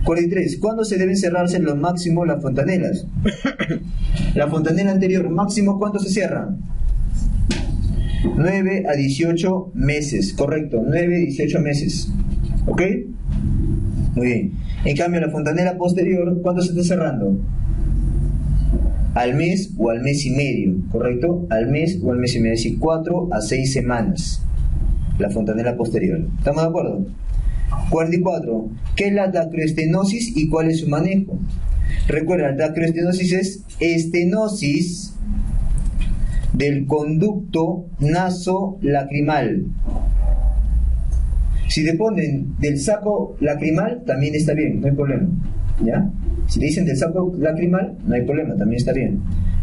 43. ¿Cuándo se deben cerrarse en lo máximo las fontanelas? La fontanela anterior, máximo, ¿cuánto se cierra? 9 a 18 meses, correcto, 9 a 18 meses. ¿Ok? Muy bien. En cambio, la fontanela posterior, ¿cuánto se está cerrando? Al mes o al mes y medio, ¿correcto? Al mes o al mes y medio, es decir, 4 a 6 semanas. La fontanela posterior. ¿Estamos de acuerdo? 44. ¿Qué es la dacroestenosis y cuál es su manejo? Recuerda, la dacroestenosis es estenosis del conducto nasolacrimal. Si te ponen del saco lacrimal, también está bien, no hay problema. ¿Ya? Si te dicen del saco lacrimal, no hay problema, también está bien.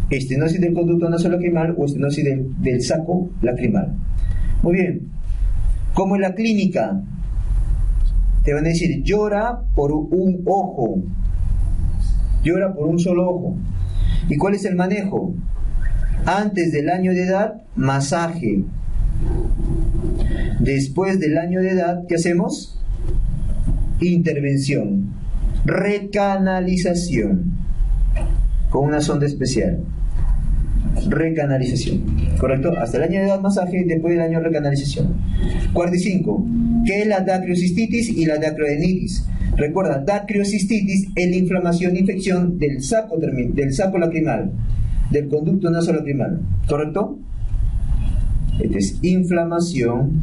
Estenosis del conducto nasolacrimal o estenosis del saco lacrimal. Muy bien. ¿Cómo es la clínica? Te van a decir, llora por un ojo. Llora por un solo ojo. ¿Y cuál es el manejo? Antes del año de edad, masaje. Después del año de edad, ¿qué hacemos? Intervención. Recanalización. Con una sonda especial. Recanalización. ¿Correcto? Hasta el año de edad, masaje. Después del año, recanalización. 45. ¿Qué es la dacriocistitis y la dacroadenitis? Recuerda, dacriocistitis es la inflamación e infección del saco lacrimal, del conducto nasolacrimal, ¿correcto? Este es inflamación,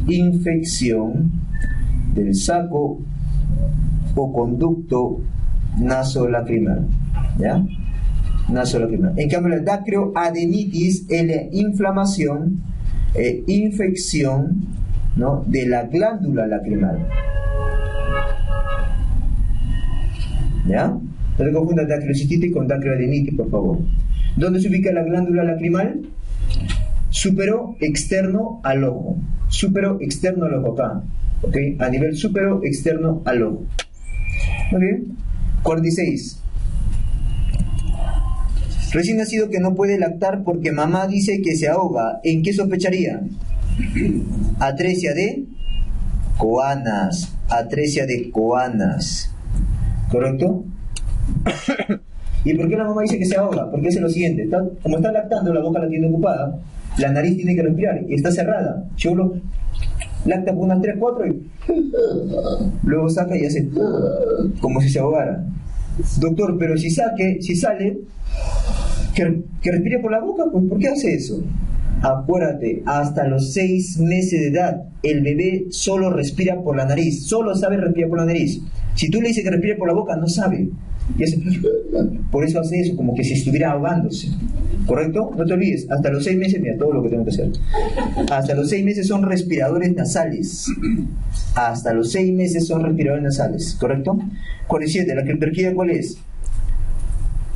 infección del saco o conducto nasolacrimal, ¿ya? Nasolacrimal. En cambio, la dacryoadenitis es la inflamación e infección, ¿no?, de la glándula lacrimal. ¿Ya? No te confundas dacrocititis con dacryoadenitis, por favor. ¿Dónde se ubica la glándula lacrimal? Súpero externo al ojo. Súpero externo al ojo, acá. ¿Ok? A nivel súpero externo al ojo. Muy bien. 46. Recién nacido que no puede lactar porque mamá dice que se ahoga. ¿En qué sospecharía? Atresia de Coanas. Atresia de Coanas. ¿Correcto? ¿Y por qué la mamá dice que se ahoga? Porque es lo siguiente. Como está lactando, la boca la tiene ocupada, la nariz tiene que respirar y está cerrada. Chulo lacta por unas 3, 4 y luego saca y hace como si se ahogara. Doctor, pero si sale, que respire por la boca, pues ¿por qué hace eso? Acuérdate, hasta los 6 meses de edad, el bebé solo respira por la nariz, solo sabe respirar por la nariz. Si tú le dices que respire por la boca, no sabe. Y hace, por eso hace eso, como que si estuviera ahogándose. ¿Correcto? No te olvides, hasta los 6 meses, mira todo lo que tengo que hacer. Hasta los 6 meses son respiradores nasales. Hasta los 6 meses son respiradores nasales. ¿Correcto? 47. La criptorquía, ¿cuál es?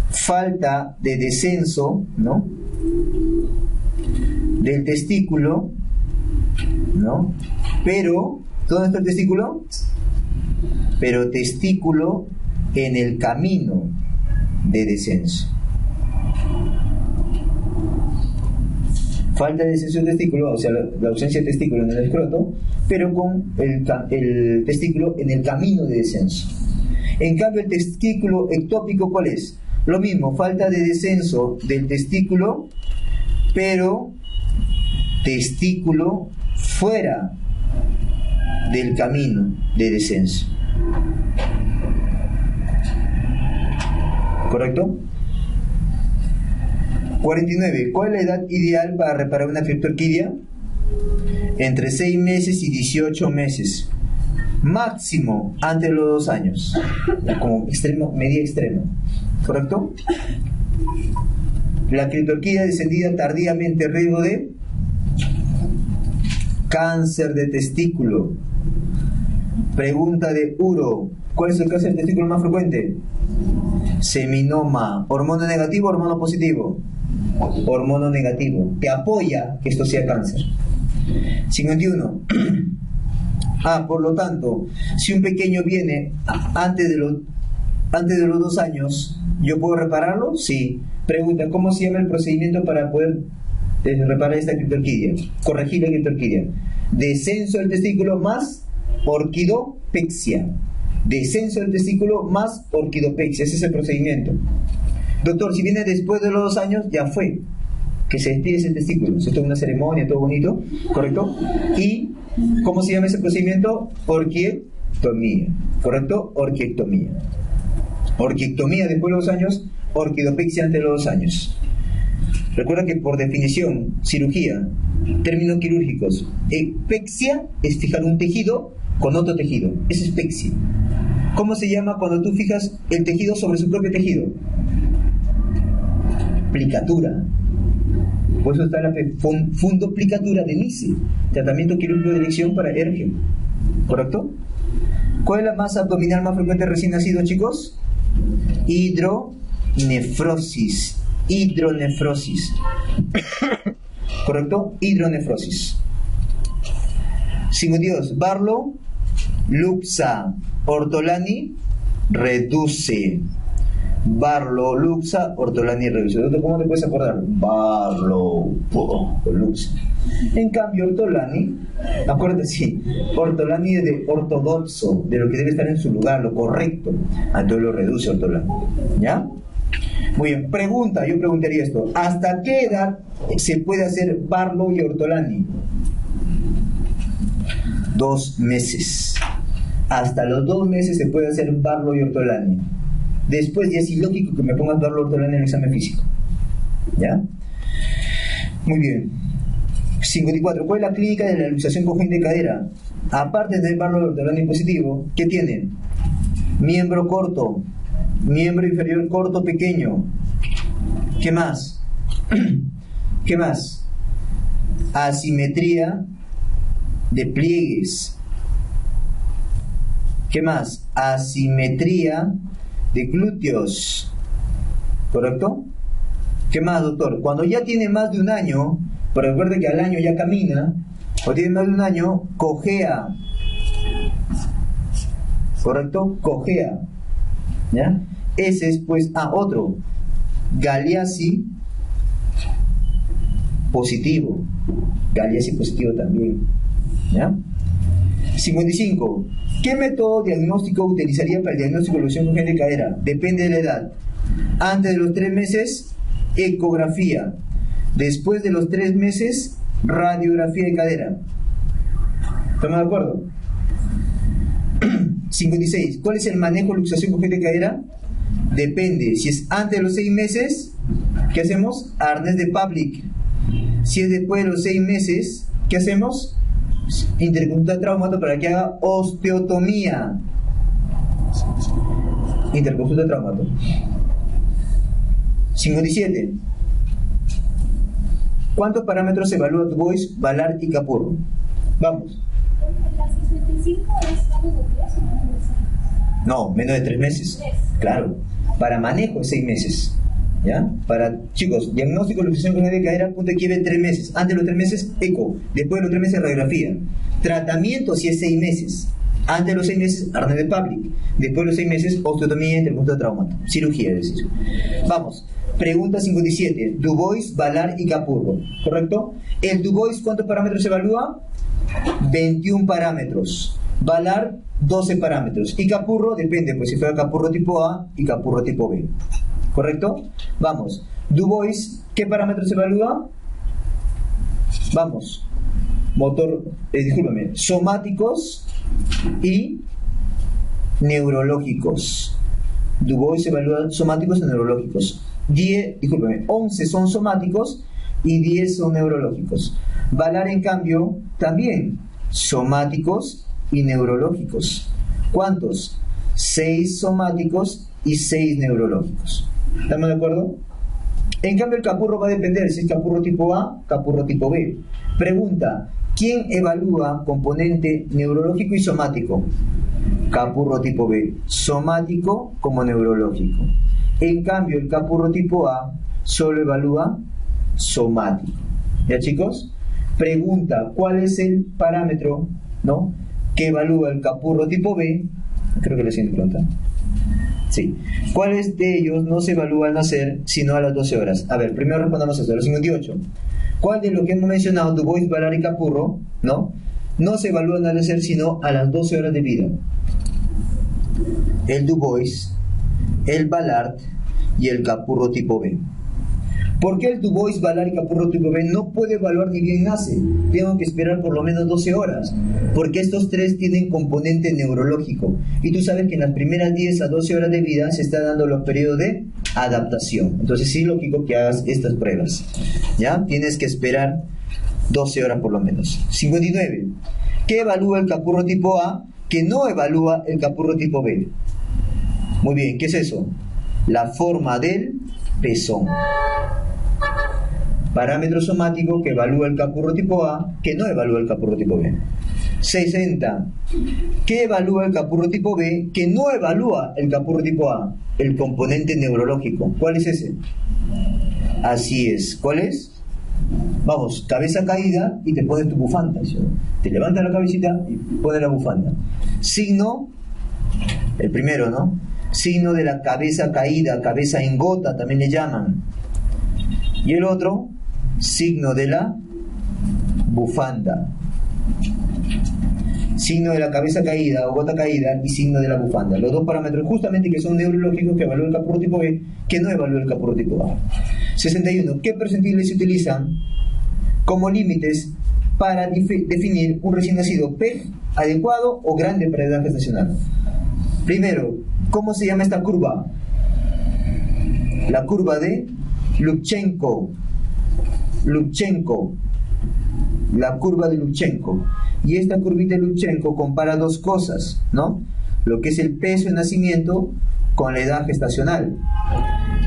Falta de descenso, ¿no?, del testículo, ¿no? Pero, ¿dónde está el testículo? Pero testículo en el camino de descenso. Falta de descenso del testículo, o sea, la ausencia de testículo en el escroto, pero con el testículo en el camino de descenso. En cambio, el testículo ectópico, ¿cuál es? Lo mismo, falta de descenso del testículo, pero testículo fuera del camino de descenso. ¿Correcto? 49. ¿Cuál es la edad ideal para reparar una criptorquidia? Entre 6 meses y 18 meses. Máximo antes de los 2 años. Como extremo, media extrema. ¿Correcto? La criptorquidia descendida tardíamente, riesgo de cáncer de testículo. Pregunta de Uro. ¿Cuál es el cáncer de testículo más frecuente? Seminoma. ¿Hormono negativo o hormono positivo? Hormono negativo. Te apoya que esto sea cáncer. 51. Por lo tanto, si un pequeño viene antes de los 2 años, ¿yo puedo repararlo? Sí. Pregunta, ¿cómo se llama el procedimiento para poder reparar esta criptorquidia? Corregir la criptorquidia. Descenso del testículo más orquidopexia. Descenso del testículo más orquidopexia. Ese es el procedimiento. Doctor, si viene después de los 2 años, ya fue. Que se despide ese testículo. Se toma una ceremonia, todo bonito. ¿Correcto? ¿Y cómo se llama ese procedimiento? Orquiectomía. ¿Correcto? Orquiectomía. Orquiectomía después de los 2 años. Orquidopexia antes de los 2 años. Recuerda que por definición, cirugía, términos quirúrgicos, epexia es fijar un tejido con otro tejido. Eso es pexia. ¿Cómo se llama cuando tú fijas el tejido sobre su propio tejido? Plicatura. Por eso está la fundoplicatura de Nice, tratamiento quirúrgico de elección para ERGE. ¿Correcto? ¿Cuál es la masa abdominal más frecuente recién nacido, chicos? Hidronefrosis. Hidronefrosis. ¿Correcto? Hidronefrosis. 52. Barlow, Luxa, Ortolani, reduce. Barlow, Luxa, Ortolani, reduce. ¿Cómo te puedes acordar? Barlow, Luxa. En cambio, Ortolani, acuérdate, sí, Ortolani es de ortodoxo, de lo que debe estar en su lugar, lo correcto. Entonces lo reduce Ortolani. ¿Ya? Muy bien, pregunta, yo preguntaría esto. ¿Hasta qué edad se puede hacer Barlow y Ortolani? 2 meses. Hasta los 2 meses se puede hacer Barlow y Ortolani. Después ya es ilógico que me pongas Barlow y Ortolani en el examen físico. ¿Ya? Muy bien. 54. ¿Cuál es la clínica de la luxación congénita de cadera? Aparte del Barlow y Ortolani positivo, ¿qué tiene? Miembro corto, Miembro inferior corto, pequeño. ¿Qué más? ¿Qué más? Asimetría de pliegues. ¿Qué más? Asimetría de glúteos. ¿Correcto? ¿Qué más, doctor? Cuando ya tiene más de un año, pero recuerde que al año ya camina, o tiene más de un año, cojea. ¿Correcto? Cojea. ¿Ya? Ese es pues, otro. Galeazzi positivo. Galeazzi positivo también. ¿Ya? 55. ¿Qué método diagnóstico utilizaría para el diagnóstico de lesión congénita de cadera? Depende de la edad. Antes de los 3 meses, ecografía. Después de los 3 meses, radiografía de cadera. ¿Estamos de acuerdo? 56. ¿Cuál es el manejo de luxación congénita de cadera? Depende. Si es antes de los 6 meses, ¿qué hacemos? Arnés de Pavlik. Si es después de los 6 meses, ¿qué hacemos? Interconsulta traumato para que haga osteotomía. Interconsulta traumato. 57. ¿Cuántos parámetros evalúa Dubois, Ballard y Capurro? Vamos. No, menos de 3 meses. Claro. Para manejo de 6 meses. ¿Ya? Para, chicos, diagnóstico de luxación congénita de cadera, punto de quiebre 3 meses. Antes de los 3 meses, eco. Después de los 3 meses, radiografía. Tratamiento si es 6 meses. Antes de los 6 meses, arnés de Pavlik. Después de los 6 meses, osteotomía, interconsulta de traumato. Cirugía, es decir. Vamos. Pregunta 57. Dubois, Ballard y Capurro. ¿Correcto? El Dubois, ¿cuántos parámetros evalúa? 21 parámetros. Ballard, 12 parámetros. Y Capurro, depende, pues si fuera Capurro tipo A y Capurro tipo B. ¿Correcto? Vamos. Dubois, ¿qué parámetros evalúa? Vamos. Somáticos y neurológicos. Dubois evalúa somáticos y neurológicos. 11 son somáticos y 10 son neurológicos. Ballard, en cambio, también somáticos y neurológicos. ¿Cuántos? 6 somáticos y 6 neurológicos. ¿Estamos de acuerdo? En cambio, el Capurro va a depender si es Capurro tipo A, Capurro tipo B. Pregunta: ¿quién evalúa componente neurológico y somático? Capurro tipo B, somático como neurológico. En cambio, el Capurro tipo A solo evalúa somático. ¿Ya, chicos? Pregunta: ¿cuál es el parámetro, ¿no?, que evalúa el Capurro tipo B? Creo que la siguiente pregunta. Sí. ¿Cuáles de ellos no se evalúa al nacer, sino a las 12 horas? A ver, primero respondamos esto. Los 58. ¿Cuál de lo que hemos mencionado, Dubois, Ballard y Capurro, no se evalúan al nacer, sino a las 12 horas de vida? El Dubois, el Ballard y el Capurro tipo B. ¿Por qué el Dubois, Ballard y Capurro tipo B no puede evaluar ni bien nace? Tengo que esperar por lo menos 12 horas. Porque estos 3 tienen componente neurológico. Y tú sabes que en las primeras 10 a 12 horas de vida se está dando los periodos de adaptación. Entonces sí es lógico que hagas estas pruebas. ¿Ya? Tienes que esperar 12 horas por lo menos. 59. ¿Qué evalúa el Capurro tipo A que no evalúa el Capurro tipo B? Muy bien, ¿qué es eso? La forma del pezón. Parámetro somático que evalúa el Capurro tipo A, que no evalúa el Capurro tipo B. 60. ¿Qué evalúa el Capurro tipo B, que no evalúa el Capurro tipo A? El componente neurológico. ¿Cuál es ese? Así es. ¿Cuál es? Vamos, cabeza caída y te pones tu bufanda. ¿Sí? Te levantas la cabecita y pones la bufanda. Signo, el primero, ¿no? Signo de la cabeza caída, cabeza en gota también le llaman. Y el otro, signo de la bufanda. Signo de la cabeza caída o gota caída y signo de la bufanda. Los dos parámetros justamente que son neurológicos que evalúa el Capurro tipo B, que no evalúa el Capurro tipo A. 61. ¿Qué percentiles se utilizan como límites para definir un recién nacido PEG adecuado o grande para edad gestacional? Primero, ¿cómo se llama esta curva? La curva de Lubchenco. La curva de Lubchenco. Y esta curvita de Lubchenco compara dos cosas, ¿no? Lo que es el peso de nacimiento con la edad gestacional.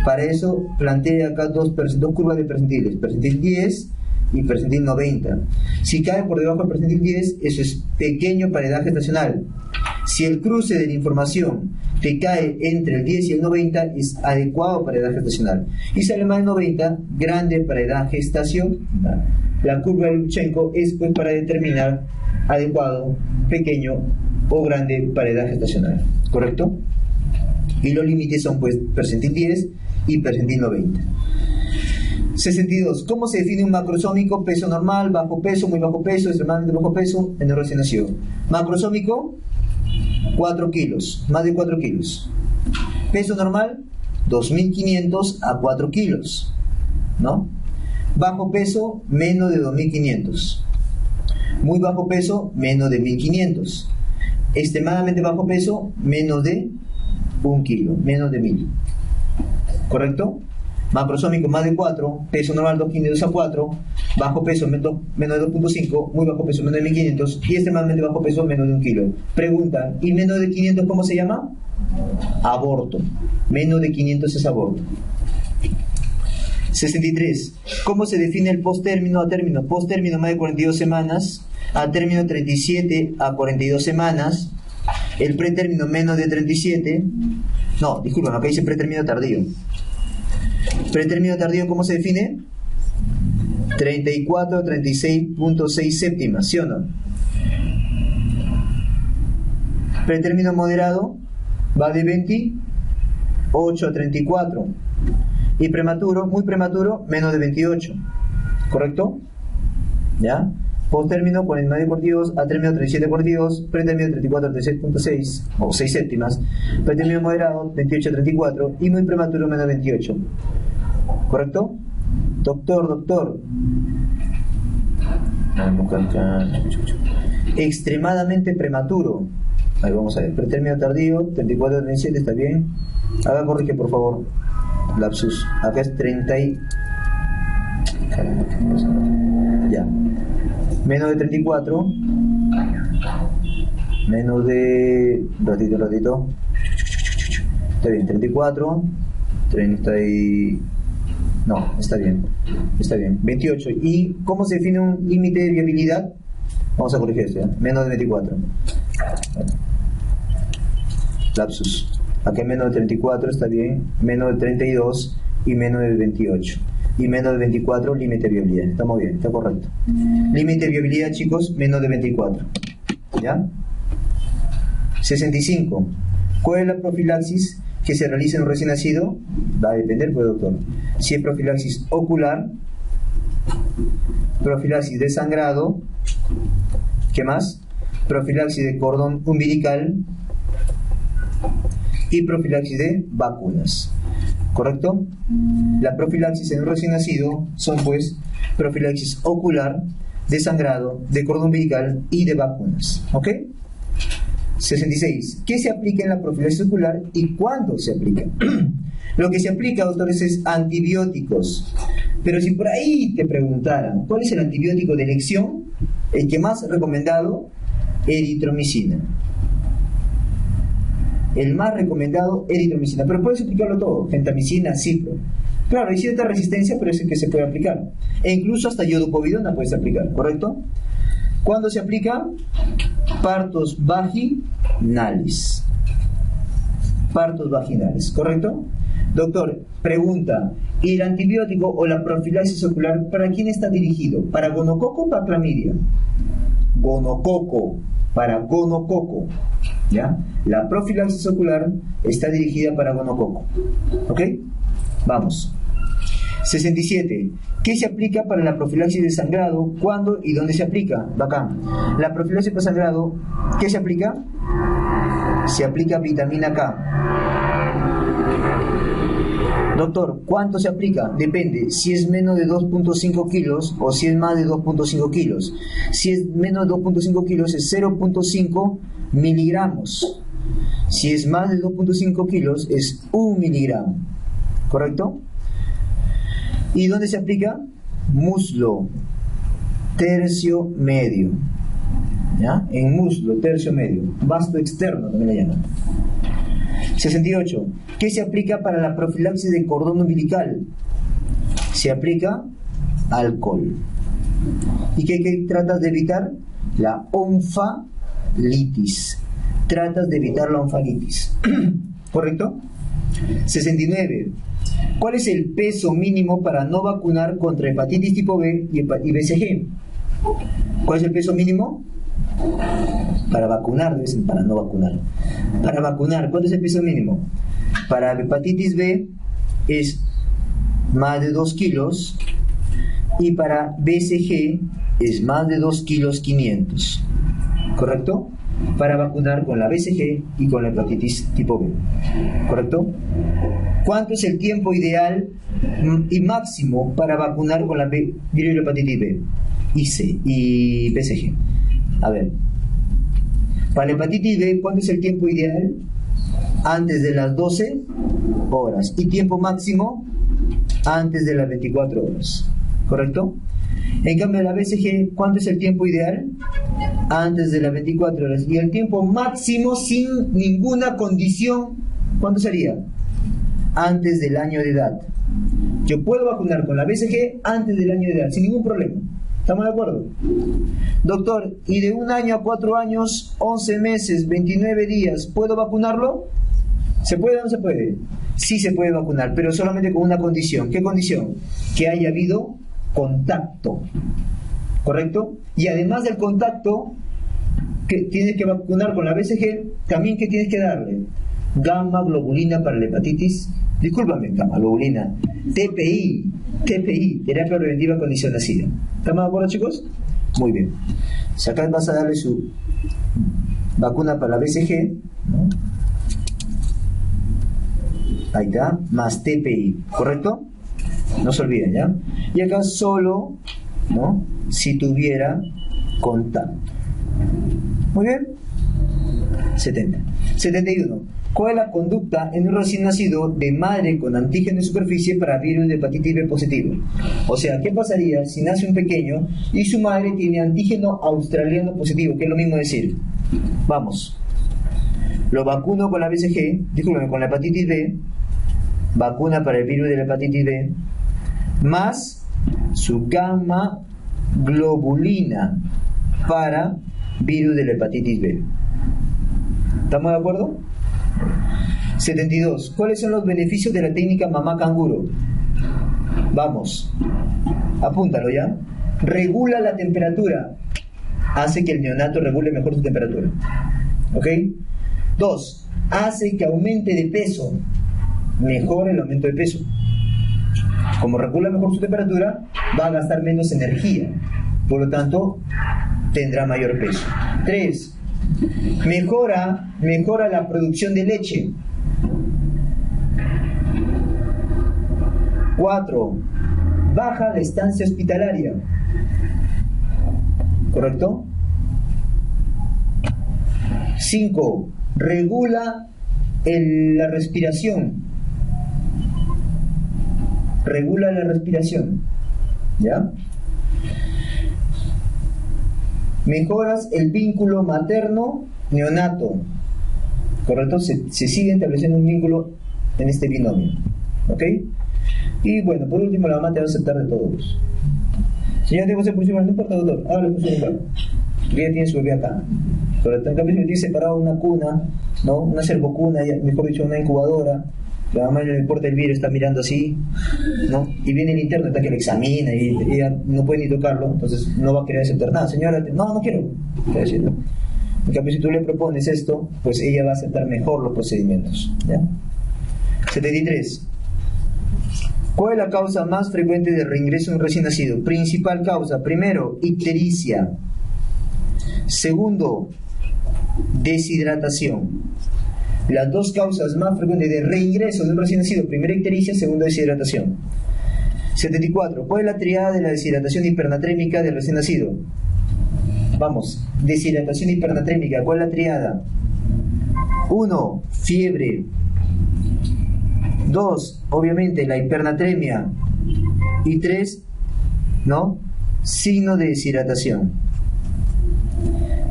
Para eso planteé acá dos curvas de percentiles, percentil 10 y percentil 90. Si cae por debajo del percentil 10, eso es pequeño para edad gestacional. Si el cruce de la información te cae entre el 10 y el 90, es adecuado para edad gestacional. Y sale más de 90, grande para edad gestacional. La curva de Lubchenco es pues para determinar adecuado, pequeño o grande para edad gestacional. ¿Correcto? Y los límites son pues percentil 10 y percentil 90. 62. ¿Cómo se define un macrosómico? Peso normal, bajo peso, muy bajo peso, extremadamente bajo peso en el recién nacido. Macrosómico, 4 kilos, más de 4 kilos. Peso normal, 2.500 a 4 kilos, ¿no? Bajo peso, menos de 2.500. Muy bajo peso, menos de 1.500. Extremadamente bajo peso, menos de 1 kilo, menos de 1.000. ¿Correcto? Macrosómico más de 4, peso normal 2.500 a 4, bajo peso menos de 2.5, muy bajo peso menos de 1.500 y extremadamente bajo peso menos de 1 kilo. Pregunta, ¿y menos de 500 cómo se llama? Aborto. Menos de 500 es aborto. 63. ¿Cómo se define el posttérmino a término? Posttérmino más de 42 semanas, a término 37 a 42 semanas, el pretérmino menos de 37, no, disculpen, acá dice pretérmino tardío. Pretérmino tardío, ¿cómo se define? 34 a 36.6 séptimas, ¿sí o no? Pretérmino moderado va de 28 a 34. Y prematuro, muy prematuro, menos de 28. ¿Correcto? ¿Ya? Posttérmino con el medio 42, a término 37 a 42, pretérmino 34 a 36.6 o 6 séptimas, pretérmino moderado 28 a 34 y muy prematuro menos de 28. ¿Correcto? Doctor. Extremadamente prematuro. Ahí vamos a ver. Pretérmino tardío, 34 a 37, ¿está bien? Haga corrige, por favor. Lapsus. Acá es 30 y... Caramba, ¿qué pasa? Ya. Menos de 34. Menos de... Ratito. Está bien, 34. 30 y... No, está bien. 28. ¿Y cómo se define un límite de viabilidad? Vamos a corregir esto, ¿ya? Menos de 24. Lapsus. Aquí menos de 34 está bien, menos de 32 y menos de 28. Y menos de 24, límite de viabilidad. Estamos bien, está correcto. Límite de viabilidad, chicos, menos de 24. ¿Ya? 65. ¿Cuál es la profilaxis que se realiza en un recién nacido? Va a depender, pues, doctor. Si es profilaxis ocular, profilaxis de sangrado, ¿qué más? Profilaxis de cordón umbilical y profilaxis de vacunas. ¿Correcto? La profilaxis en un recién nacido son pues profilaxis ocular, de sangrado, de cordón umbilical y de vacunas. ¿Ok? 66. ¿Qué se aplica en la profilaxis ocular y cuándo se aplica? Lo que se aplica, doctores, es antibióticos. Pero si por ahí te preguntaran, ¿cuál es el antibiótico de elección? El que más recomendado, eritromicina. El más recomendado, eritromicina. Pero puedes aplicarlo todo, gentamicina, cipro. Claro, hay cierta resistencia, pero es el que se puede aplicar. E incluso hasta iodopovidona puedes aplicar, ¿correcto? ¿Cuándo se aplica? Partos vaginales. Partos vaginales, ¿correcto? Doctor, pregunta, ¿y el antibiótico o la profilaxis ocular para quién está dirigido? ¿Para gonococo o para clamidia? Gonococo, para gonococo. ¿Ya? La profilaxis ocular está dirigida para gonococo. ¿Ok? Vamos. 67. ¿Qué se aplica para la profilaxis de sangrado? ¿Cuándo y dónde se aplica? Bacán. La profilaxis de sangrado, ¿qué se aplica? Se aplica vitamina K. Doctor, ¿cuánto se aplica? Depende, si es menos de 2.5 kilos o si es más de 2.5 kilos. Si es menos de 2.5 kilos es 0.5 miligramos. Si es más de 2.5 kilos es 1 miligramo. ¿Correcto? ¿Y dónde se aplica? Muslo, tercio medio. ¿Ya? En muslo, tercio medio. Vasto externo también le llaman. 68. ¿Qué se aplica para la profilaxis de cordón umbilical? Se aplica alcohol. ¿Y qué tratas de evitar? La onfalitis. Tratas de evitar la onfalitis. ¿Correcto? 69. ¿Cuál es el peso mínimo para no vacunar contra hepatitis tipo B y BCG? ¿Cuál es el peso mínimo? Para vacunar, debe ser para no vacunar. Para vacunar, ¿cuánto es el peso mínimo? Para hepatitis B es más de 2 kilos y para BCG es más de 2 kilos 500. ¿Correcto? Para vacunar con la BCG y con la hepatitis tipo B. ¿Correcto? ¿Cuánto es el tiempo ideal y máximo para vacunar con la hepatitis B y C y BCG? A ver, para la hepatitis B, ¿cuánto es el tiempo ideal? Antes de las 12 horas. Y tiempo máximo antes de las 24 horas. ¿Correcto? En cambio, la BCG, ¿cuánto es el tiempo ideal? Antes de las 24 horas. Y el tiempo máximo sin ninguna condición, ¿cuánto sería? Antes del año de edad. Yo puedo vacunar con la BCG antes del año de edad, sin ningún problema. ¿Estamos de acuerdo? Doctor, ¿y de 1 año a 4 años, 11 meses, 29 días, ¿puedo vacunarlo? ¿Se puede o no se puede? Sí se puede vacunar, pero solamente con una condición. ¿Qué condición? Que haya habido contacto. ¿Correcto? Y además del contacto, que tienes que vacunar con la BCG, también ¿qué tienes que darle? Gamma globulina para la hepatitis. Discúlpame, gamma globulina. TPI, terapia preventiva condición de SIDA. ¿Estamos de acuerdo, chicos? Muy bien. Si acá vas a darle su vacuna para la BCG, ¿no? Ahí está, más TPI, ¿correcto? No se olviden, ¿ya? Y acá solo, ¿no? Si tuviera contacto. Muy bien. 70. 71. ¿Cuál es la conducta en un recién nacido de madre con antígeno de superficie para virus de hepatitis B positivo? O sea, ¿qué pasaría si nace un pequeño y su madre tiene antígeno australiano positivo? Que es lo mismo decir. Vamos. Lo vacuno con la BCG, disculpen, con la hepatitis B, vacuna para el virus de la hepatitis B, más su gamma globulina para virus de la hepatitis B. ¿Estamos de acuerdo? 72. ¿Cuáles son los beneficios de la técnica mamá canguro? Vamos, apúntalo ya. Regula la temperatura. Hace que el neonato regule mejor su temperatura. ¿Ok? 2. Hace que aumente de peso. Mejora el aumento de peso. Como regula mejor su temperatura, va a gastar menos energía. Por lo tanto, tendrá mayor peso. 3. Mejora la producción de leche. 4. Baja la estancia hospitalaria. ¿Correcto? 5. Regula la respiración. Regula la respiración. ¿Ya? Mejoras el vínculo materno-neonato. ¿Correcto? Se sigue estableciendo un vínculo en este binomio. ¿Ok? Y bueno, por último, la mamá te va a aceptar de todos. Señor, tengo ese pulso, no importa, doctor, hágale pulso igual. Porque ella tiene su bebé acá. Pero en cambio, si me tiene separado una cuna, ¿no? Una cervocuna, mejor dicho, una incubadora. La mamá no le importa el virus, está mirando así, ¿no? Y viene el interno, está que lo examina y ella no puede ni tocarlo, entonces no va a querer aceptar nada. Señora, no quiero. Está diciendo. En cambio, si tú le propones esto, pues ella va a aceptar mejor los procedimientos. ¿Ya? 73. ¿Cuál es la causa más frecuente de reingreso en un recién nacido? Principal causa. Primero, ictericia. Segundo, deshidratación. Las dos causas más frecuentes de reingreso de un recién nacido: primera, ictericia; segunda, deshidratación. 74. ¿Cuál es la triada de la deshidratación hipernatrémica del recién nacido? Vamos, deshidratación hipernatrémica. ¿Cuál es la triada? 1. Fiebre. 2. Obviamente la hipernatremia. Y 3. ¿No? Signo de deshidratación.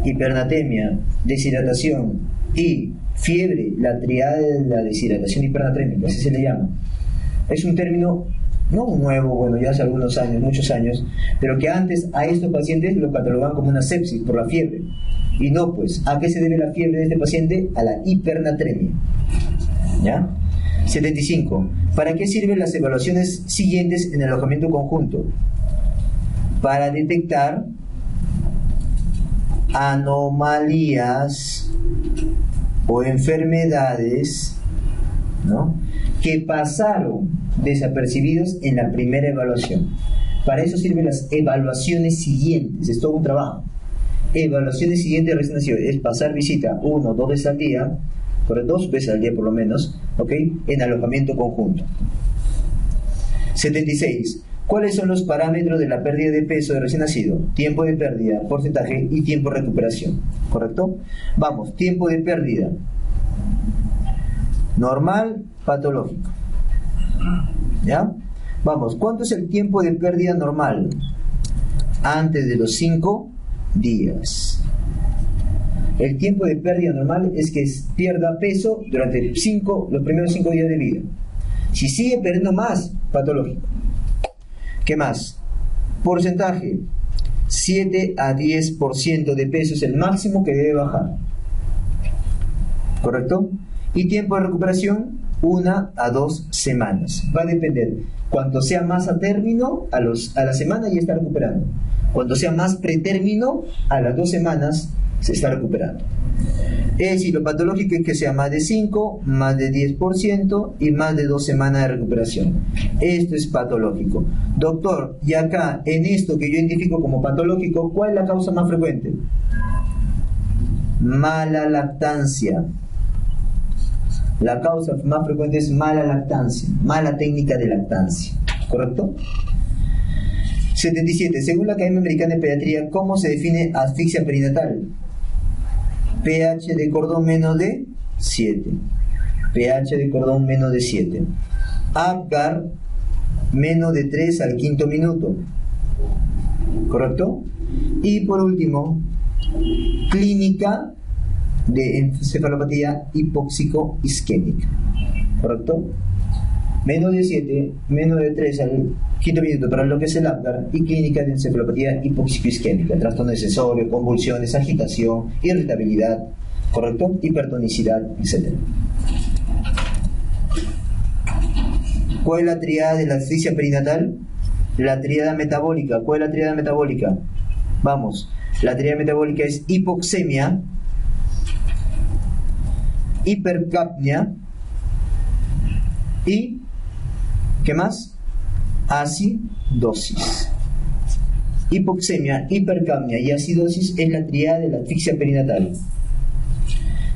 Hipernatremia, deshidratación y fiebre, la triada de la deshidratación hipernatrémica, así se le llama. Es un término no nuevo, bueno, ya hace algunos años, muchos años, pero que antes a estos pacientes lo catalogaban como una sepsis por la fiebre. Y no, pues, ¿a qué se debe la fiebre de este paciente? A la hipernatremia. ¿Ya? 75. ¿Para qué sirven las evaluaciones siguientes en el alojamiento conjunto? Para detectar anomalías o enfermedades, ¿no?, que pasaron desapercibidos en la primera evaluación. Para eso sirven las evaluaciones siguientes, es todo un trabajo. Evaluaciones siguientes de recién nacido es pasar visita 1 o 2 veces al día, por 2 veces al día por lo menos, ¿ok?, en alojamiento conjunto. 76. ¿Cuáles son los parámetros de la pérdida de peso de recién nacido? Tiempo de pérdida, porcentaje y tiempo de recuperación, ¿correcto? Vamos, tiempo de pérdida. Normal, patológico. ¿Ya? Vamos, ¿cuánto es el tiempo de pérdida normal? Antes de los 5 días. El tiempo de pérdida normal es que pierda peso durante los primeros 5 días de vida. Si sigue perdiendo más, patológico. ¿Qué más? Porcentaje. 7 a 10% de peso es el máximo que debe bajar. ¿Correcto? Y tiempo de recuperación, 1 a 2 semanas. Va a depender. Cuanto sea más a término, a la semana ya está recuperando. Cuando sea más pretérmino, a las 2 semanas se está recuperando. Es decir, lo patológico es que sea más de 5, más de 10% y más de 2 semanas de recuperación. Esto es patológico. Doctor, y acá, en esto que yo identifico como patológico, ¿cuál es la causa más frecuente? Mala lactancia. La causa más frecuente es mala lactancia, mala técnica de lactancia, ¿correcto? 77. Según la Academia Americana de Pediatría, ¿cómo se define asfixia perinatal? pH de cordón menos de 7. pH de cordón menos de 7. Apgar menos de 3 al quinto minuto, ¿correcto? Y por último, clínica de encefalopatía hipóxico-isquémica, ¿correcto? Menos de 7, menos de 3 al quinto minuto para lo que es el Apgar, y clínica de encefalopatía hipóxico-isquémica, trastorno accesorio, convulsiones, agitación, irritabilidad, ¿correcto? Hipertonicidad, etc. ¿Cuál es la triada de la asfixia perinatal? La triada metabólica. ¿Cuál es la triada metabólica? Vamos, la triada metabólica es hipoxemia, hipercapnia y ¿qué más? Acidosis. Hipoxemia, hipercapnia y acidosis es la triada de la asfixia perinatal.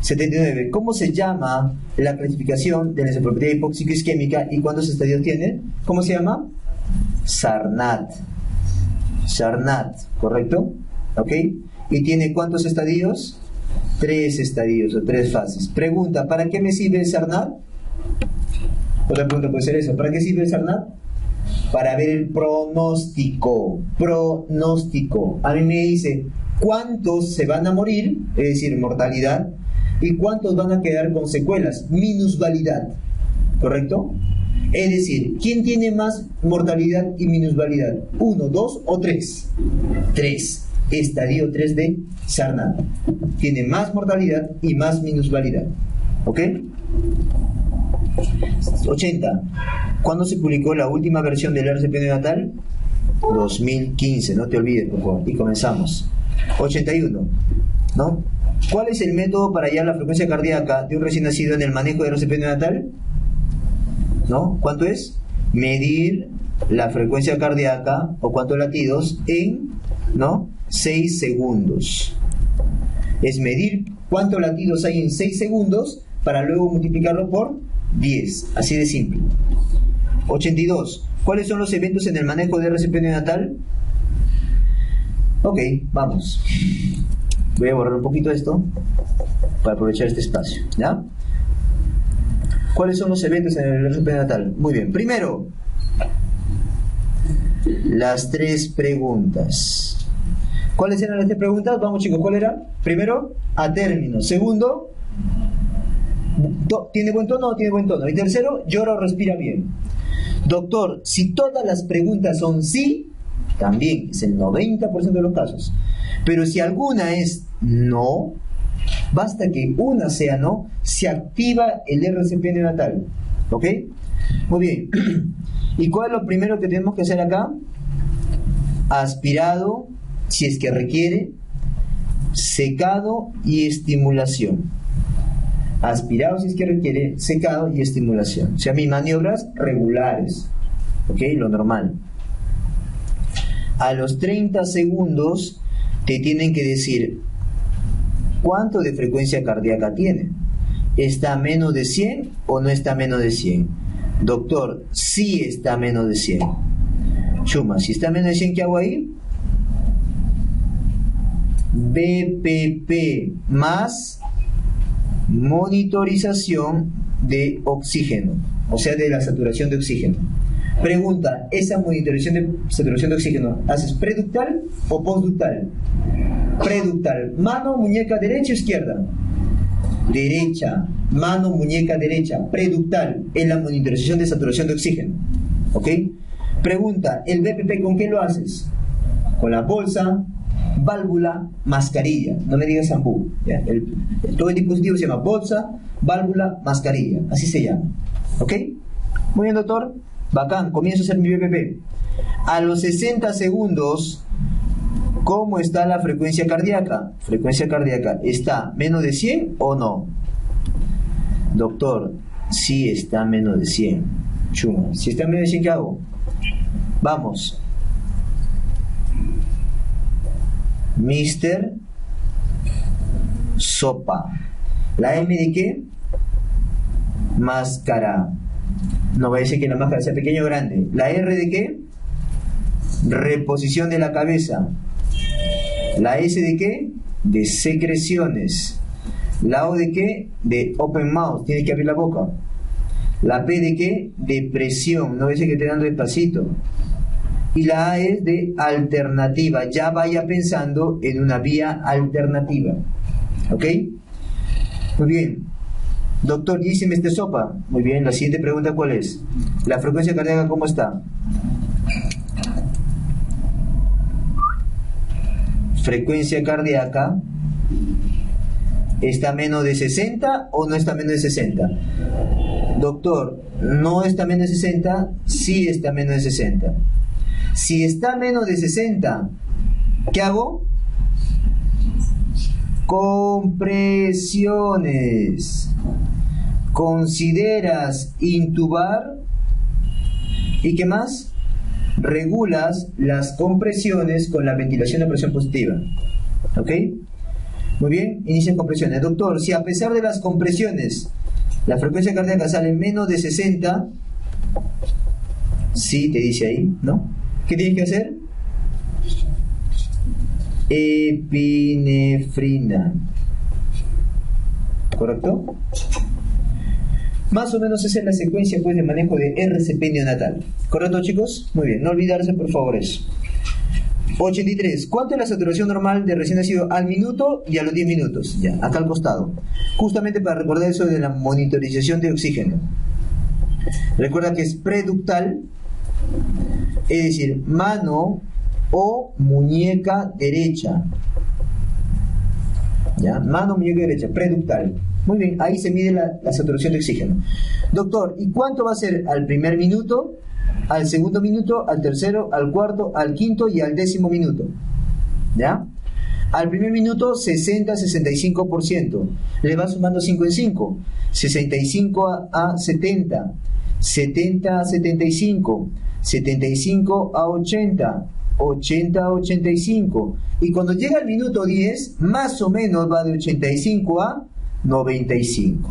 79. ¿Cómo se llama la clasificación de la encefalopatía hipóxico-isquémica y cuántos estadios tiene? ¿Cómo se llama? Sarnat. Sarnat, ¿correcto? ¿Ok? ¿Y tiene cuántos estadios? 3 estadios o 3 fases. Pregunta, ¿para qué me sirve el Sarnat? Otra pregunta puede ser eso. ¿Para qué sirve el Sarnat? Para ver el pronóstico. Pronóstico. A mí me dice cuántos se van a morir, es decir, mortalidad, y cuántos van a quedar con secuelas, minusvalidad. ¿Correcto? Es decir, ¿quién tiene más mortalidad y minusvalidad? ¿1, 2 o 3? 3. Estadio 3 de Sarnat. Tiene más mortalidad y más minusvalidad. ¿Ok? 80. ¿Cuándo se publicó la última versión del RCP neonatal? 2015, no te olvides, por favor. Y comenzamos. 81. ¿No? ¿Cuál es el método para hallar la frecuencia cardíaca de un recién nacido en el manejo del RCP neonatal? ¿No? ¿Cuánto es? Medir la frecuencia cardíaca o cuántos latidos en, ¿no?, 6 segundos. Es medir cuántos latidos hay en 6 segundos para luego multiplicarlo por 10. Así de simple. 82. ¿Cuáles son los eventos en el manejo de RCP neonatal? Ok, vamos. Voy a borrar un poquito esto para aprovechar este espacio, ¿ya? ¿Cuáles son los eventos en el RCP neonatal? Muy bien. Primero, las 3 preguntas. ¿Cuáles eran las 3 preguntas? Vamos, chicos, ¿cuál era? Primero, a término. Segundo, ¿Tiene buen tono o no tiene buen tono? Y tercero, llora o respira bien. Doctor, si todas las preguntas son sí, también es el 90% de los casos. Pero si alguna es no, basta que una sea no, se activa el RCP neonatal. ¿Ok? Muy bien. ¿Y cuál es lo primero que tenemos que hacer acá? Aspirado, si es que requiere, secado y estimulación. Aspirado si es que requiere, secado y estimulación. O sea, mis maniobras regulares. ¿Ok? Lo normal. A los 30 segundos te tienen que decir cuánto de frecuencia cardíaca tiene. ¿Está a menos de 100 o no está a menos de 100? Doctor, sí está a menos de 100. Chuma, si está a menos de 100, ¿qué hago ahí? BPP más monitorización de oxígeno, o sea, de la saturación de oxígeno. Pregunta, ¿esa monitorización de saturación de oxígeno haces preductal o postductal? Preductal. Mano, muñeca derecha o izquierda. Derecha. Mano, muñeca derecha. Preductal. Es la monitorización de saturación de oxígeno. ¿Ok? Pregunta, ¿el BPP con qué lo haces? Con la bolsa, válvula, mascarilla. No me digas ampú. Todo el dispositivo se llama bolsa, válvula, mascarilla. Así se llama. ¿Ok? Muy bien, doctor. Bacán. Comienzo a hacer mi BPP. A los 60 segundos, ¿cómo está la frecuencia cardíaca? Frecuencia cardíaca, ¿está menos de 100 o no? Doctor, sí está menos de 100. Chuma. Si está menos de 100, ¿qué hago? Vamos. Mister Sopa. ¿La M de qué? Máscara. No va a decir que la máscara sea pequeña o grande. ¿La R de qué? Reposición de la cabeza. ¿La S de qué? De secreciones. ¿La O de qué? De open mouth, tiene que abrir la boca. ¿La P de qué? De presión, no dice que esté dando despacito. Y la A es de alternativa, ya vaya pensando en una vía alternativa. ¿Ok? Muy bien. Doctor, díseme este sopa. Muy bien, la siguiente pregunta, ¿cuál es? ¿La frecuencia cardíaca cómo está? Frecuencia cardíaca, ¿está menos de 60 o no está menos de 60? Doctor, no está menos de 60, sí está menos de 60. Si está menos de 60, ¿qué hago? Compresiones. ¿Consideras intubar? ¿Y qué más? Regulas las compresiones con la ventilación de presión positiva. ¿Ok? Muy bien, inician compresiones. Doctor, si a pesar de las compresiones la frecuencia cardíaca sale menos de 60, sí, te dice ahí, ¿no? ¿Qué tienes que hacer? Epinefrina. ¿Correcto? Más o menos esa es la secuencia pues, de manejo de RCP neonatal. ¿Correcto, chicos? Muy bien, no olvidarse por favor eso. 83. ¿Cuánto es la saturación normal de recién nacido al minuto y a los 10 minutos? Ya, acá al costado. Justamente para recordar eso de la monitorización de oxígeno. Recuerda que es preductal, es decir, mano o muñeca derecha. ¿Ya? Mano, muñeca derecha, preductal. Muy bien, ahí se mide la saturación de oxígeno. Doctor, ¿y cuánto va a ser al primer minuto, al segundo minuto, al tercero, al cuarto, al quinto y al 10º minuto? ¿Ya? Al primer minuto 60-65%. Le va sumando 5 en 5. 65 a 70. 70 a 75. 75 a 80. 80 a 85. Y cuando llega al minuto 10, más o menos va de 85 a 95.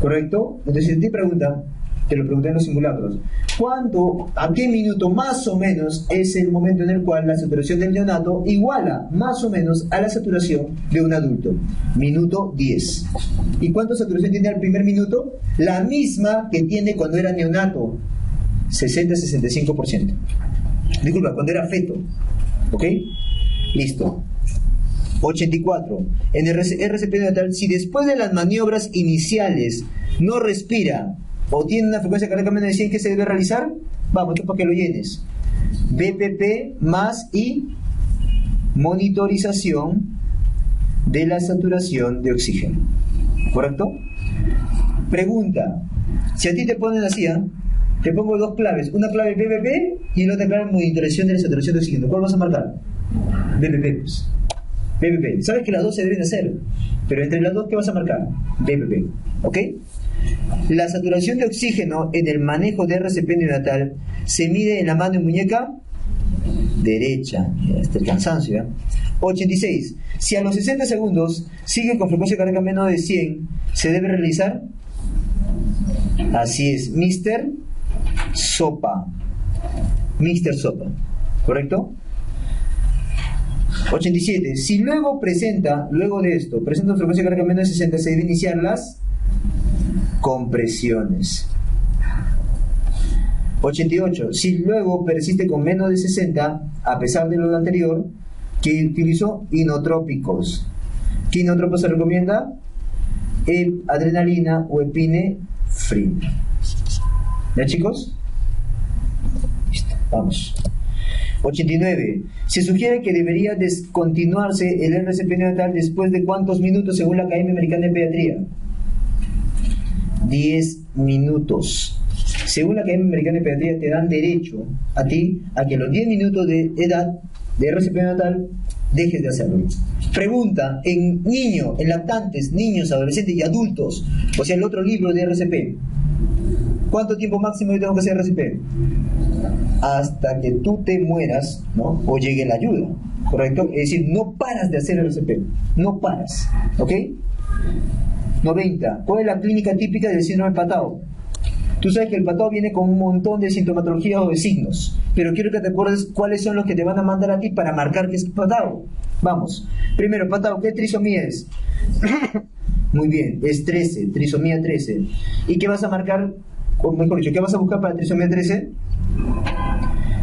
¿Correcto? Entonces te pregunta, te lo pregunté en los simulacros, ¿cuánto, a qué minuto más o menos es el momento en el cual la saturación del neonato iguala más o menos a la saturación de un adulto? Minuto 10. ¿Y cuánta saturación tiene al primer minuto? La misma que tiene cuando era neonato, 60-65%. Disculpa, cuando era feto. ¿Ok? Listo. 84. En el RCP neonatal, si después de las maniobras iniciales no respira o tiene una frecuencia cardíaca menos de 100, ¿qué se debe realizar? Vamos, esto para que lo llenes. BPP más y monitorización de la saturación de oxígeno. ¿Correcto? Pregunta. Si a ti te ponen así, te pongo dos claves. Una clave BPP y la otra clave monitorización de la saturación de oxígeno. ¿Cuál vas a marcar? BPP, pues. BPP. Sabes que las dos se deben hacer, pero entre las dos, ¿qué vas a marcar? BPP. ¿Ok? La saturación de oxígeno en el manejo de RCP neonatal se mide en la mano y muñeca derecha. Hasta el cansancio, ¿ya? 86. Si a los 60 segundos sigue con frecuencia cardíaca menos de 100, ¿se debe realizar? Así es, Mr. Sopa. Mr. Sopa. ¿Correcto? 87. Si luego de esto, presenta frecuencia cardíaca menos de 60, se debe iniciar las compresiones. 88. Si luego persiste con menos de 60, a pesar de lo anterior, que utilizó inotrópicos. ¿Qué inotrópico se recomienda? Adrenalina o epinefrina. ¿Ya, chicos? Listo, vamos. 89. Se sugiere que debería descontinuarse el RCP neonatal después de ¿cuántos minutos según la Academia Americana de Pediatría? 10 minutos. Según la Academia Americana de Pediatría te dan derecho a ti a que los 10 minutos de edad de RCP neonatal dejes de hacerlo. Pregunta, en lactantes, niños, adolescentes y adultos, o sea, el otro libro de RCP, ¿cuánto tiempo máximo yo tengo que hacer RCP? Hasta que tú te mueras, ¿no? O llegue la ayuda, ¿correcto? Es decir, no paras de hacer RCP, no paras, ¿ok? 90. ¿Cuál es la clínica típica del síndrome de Patau? Tú sabes que el Patau viene con un montón de sintomatología o de signos, pero quiero que te acuerdes cuáles son los que te van a mandar a ti para marcar que es Patau. Vamos. Primero, Patau, ¿qué trisomía es? Muy bien, es 13, trisomía 13. ¿Y qué vas a marcar? O mejor dicho, ¿qué vas a buscar para trisomía 13?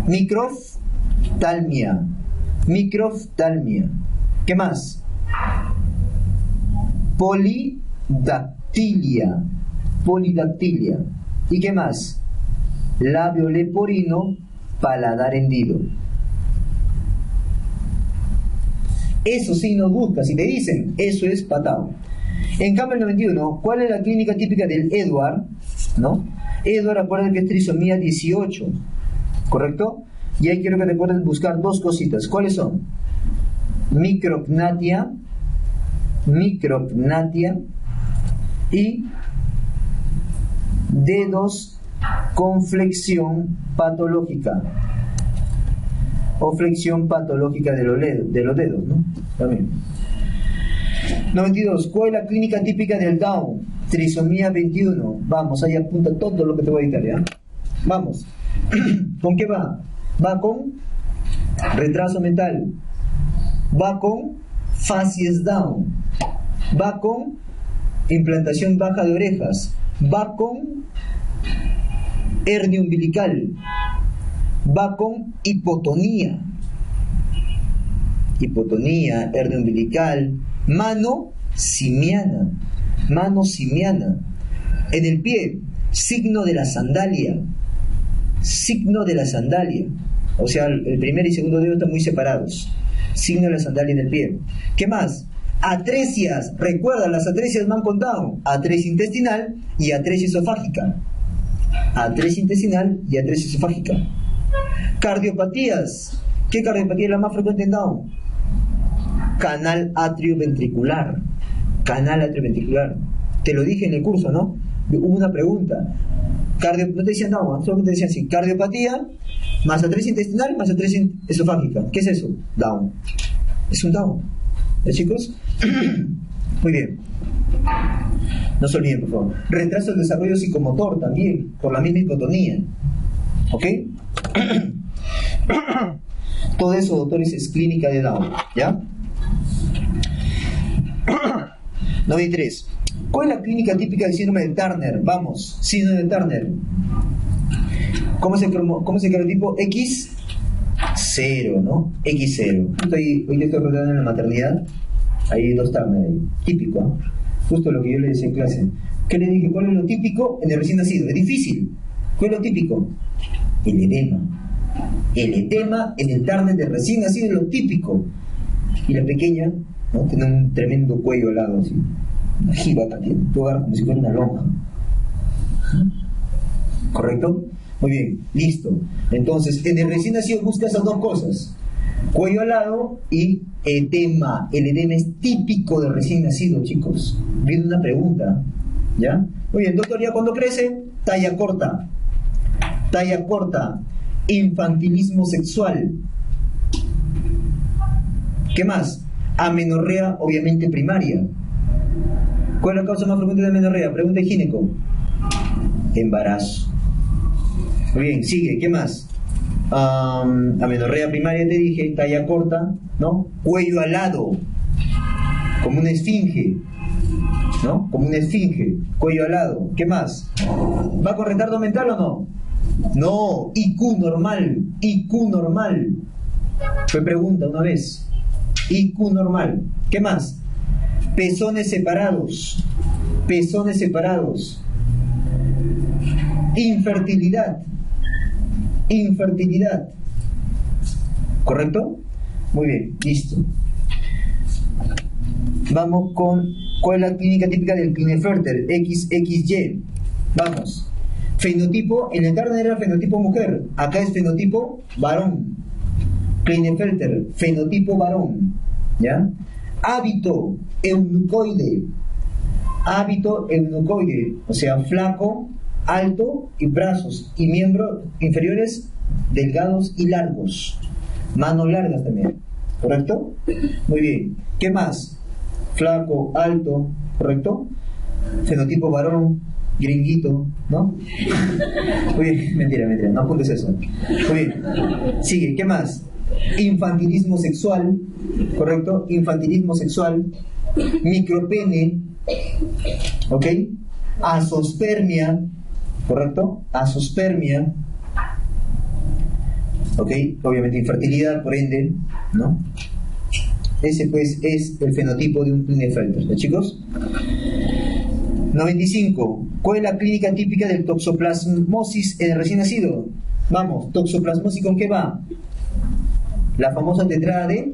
Microftalmia. Microftalmia. ¿Qué más? Polidactilia. Polidactilia. ¿Y qué más? Labio leporino, paladar hendido. Esos signos buscas y te dicen, eso es Patau. En cambio, el 91, ¿cuál es la clínica típica del Edward? ¿No? Edward, acuérdate que es trisomía 18, ¿correcto? Y ahí quiero que te acuerdes buscar dos cositas. ¿Cuáles son? Micropnatia y dedos con flexión patológica o flexión patológica de los dedos, ¿no? También. 92. ¿Cuál es la clínica típica del Down? Trisomía 21. Vamos, ahí apunta todo lo que te voy a editar, ¿ya? Vamos. ¿Con qué va? Va con retraso mental, va con facies Down, va con implantación baja de orejas, va con hernia umbilical, va con hipotonía, hernia umbilical, mano simiana, en el pie, signo de la sandalia, o sea, el primer y segundo dedo están muy separados, signo de la sandalia en el pie. ¿Qué más? Atresias, recuerda, las atresias me han contado, atresia intestinal y atresia esofágica. Cardiopatías, ¿qué cardiopatía es la más frecuente en Down? Canal atrioventricular. Te lo dije en el curso, ¿no? Hubo una pregunta. No te decían Down, solamente te decían así: cardiopatía más atresia intestinal más atresia esofágica. ¿Qué es eso? Down. Es un Down. ¿Ya, chicos? Muy bien. No se olviden, por favor. Retraso del desarrollo psicomotor también, por la misma hipotonía. ¿Ok? Todo eso, doctores, es clínica de Down. ¿Ya? 93. ¿Cuál es la clínica típica del síndrome de Turner? Vamos, síndrome de Turner. ¿Cómo es el cromotipo? X0, ¿no? X0. Hoy te estoy rodeando en la maternidad Ahí dos Turner ahí. Típico, ¿eh? Justo lo que yo le decía en clase. ¿Qué le dije? ¿Cuál es lo típico en el recién nacido? Es difícil. ¿Cuál es lo típico? El edema. El edema en el Turner de recién nacido es lo típico. Y la pequeña, ¿no? Tiene un tremendo cuello al lado, así. Una jíbata tiene. Tú agarras como si fuera una lonja. ¿Correcto? Muy bien, listo. Entonces, en el recién nacido busca esas dos cosas. Cuello alado y edema. El edema es típico del recién nacido, chicos. Viene una pregunta, ¿ya? Muy bien, doctor, ¿ya cuando crece? Talla corta. Talla corta. Infantilismo sexual. ¿Qué más? Amenorrea, obviamente primaria. ¿Cuál es la causa más frecuente de amenorrea? Pregunta de gineco. Embarazo. Muy bien, sigue, ¿qué más? Amenorrea primaria, te dije, talla corta, ¿no? Cuello alado, como una esfinge, ¿no? Como una esfinge, cuello alado. ¿Qué más? ¿Va con retardo mental o no? No, IQ normal, IQ normal. Fue pregunta una vez. IQ normal. ¿Qué más? Pezones separados, pezones separados. Infertilidad, infertilidad. ¿Correcto? Muy bien, listo. Vamos con ¿cuál es la clínica típica del Klinefelter? XXY. Vamos. Fenotipo, en el Turner era fenotipo mujer, acá es fenotipo varón. Klinefelter, fenotipo varón. ¿Ya? Hábito eunucoide. Hábito eunucoide, o sea, flaco, alto y brazos y miembros inferiores delgados y largos. Manos largas también, ¿correcto? Muy bien. ¿Qué más? Flaco, alto, ¿correcto? Fenotipo varón, gringuito, ¿no? Muy bien, mentira, no apuntes eso. Muy bien. Sigue, ¿qué más? Infantilismo sexual, ¿correcto? Infantilismo sexual, micropene, ¿ok? Azospermia, ¿correcto? Azospermia, ¿ok? Obviamente infertilidad, por ende, ¿no? Ese pues es el fenotipo de un Klinefelter, ¿ya, chicos? 95. ¿Cuál es la clínica típica del toxoplasmosis en el recién nacido? Vamos, toxoplasmosis, ¿con qué va? La famosa tetrada de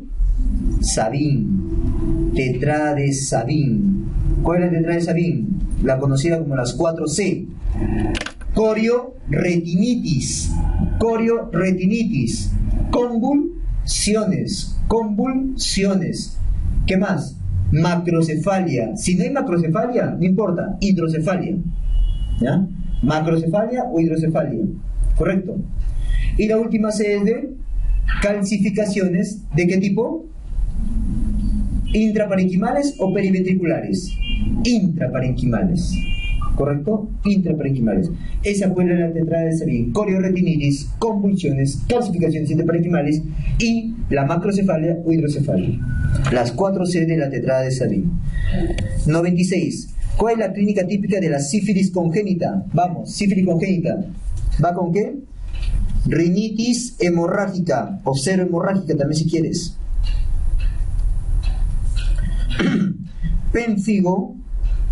Sabin. Tetrada de Sabin. ¿Cuál es la tetrada de Sabin? La conocida como las 4C. Corioretinitis. Corioretinitis. Convulsiones. Convulsiones. ¿Qué más? Macrocefalia. Si no hay macrocefalia, no importa. Hidrocefalia. ¿Ya? Macrocefalia o hidrocefalia. Correcto. Y la última C es de calcificaciones. ¿De qué tipo? ¿Intraparenquimales o periventriculares? Intraparenquimales. ¿Correcto? Intraparenquimales. Esa fue la tetrada de Sabin. Corioretinitis, convulsiones, calcificaciones intraparenquimales y la macrocefalia o hidrocefalia. Las 4C de la tetrada de Sabin. 96. ¿Cuál es la clínica típica de la sífilis congénita? Vamos, sífilis congénita. ¿Va con qué? Rinitis hemorrágica o cero hemorrágica también si quieres. Pénfigo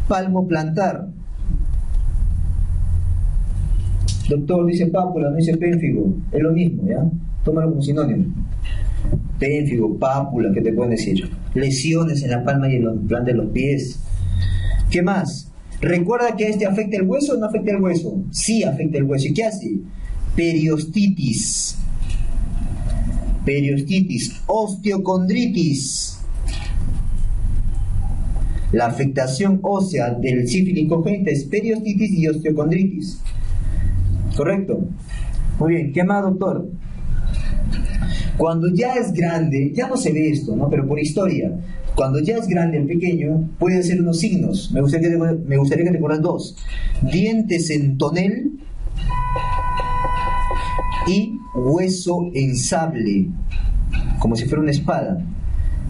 palmoplantar. Doctor dice pápula, no dice pénfigo, es lo mismo, ¿ya? Tómalo como sinónimo. Pénfigo, pápula, ¿qué te pueden decir? Lesiones en la palma y en el plan de los pies. ¿Qué más? ¿Recuerda que este afecta el hueso o no afecta el hueso? Sí afecta el hueso. ¿Y qué hace? Periostitis. Periostitis. Osteocondritis. La afectación ósea del sífilis congénita es periostitis y osteocondritis. ¿Correcto? Muy bien, ¿qué más, doctor? Cuando ya es grande, ya no se ve esto, ¿no? Pero por historia, cuando ya es grande el pequeño, puede hacer unos signos. Me gustaría que te acuerdas dos. Dientes en tonel y hueso en sable, como si fuera una espada.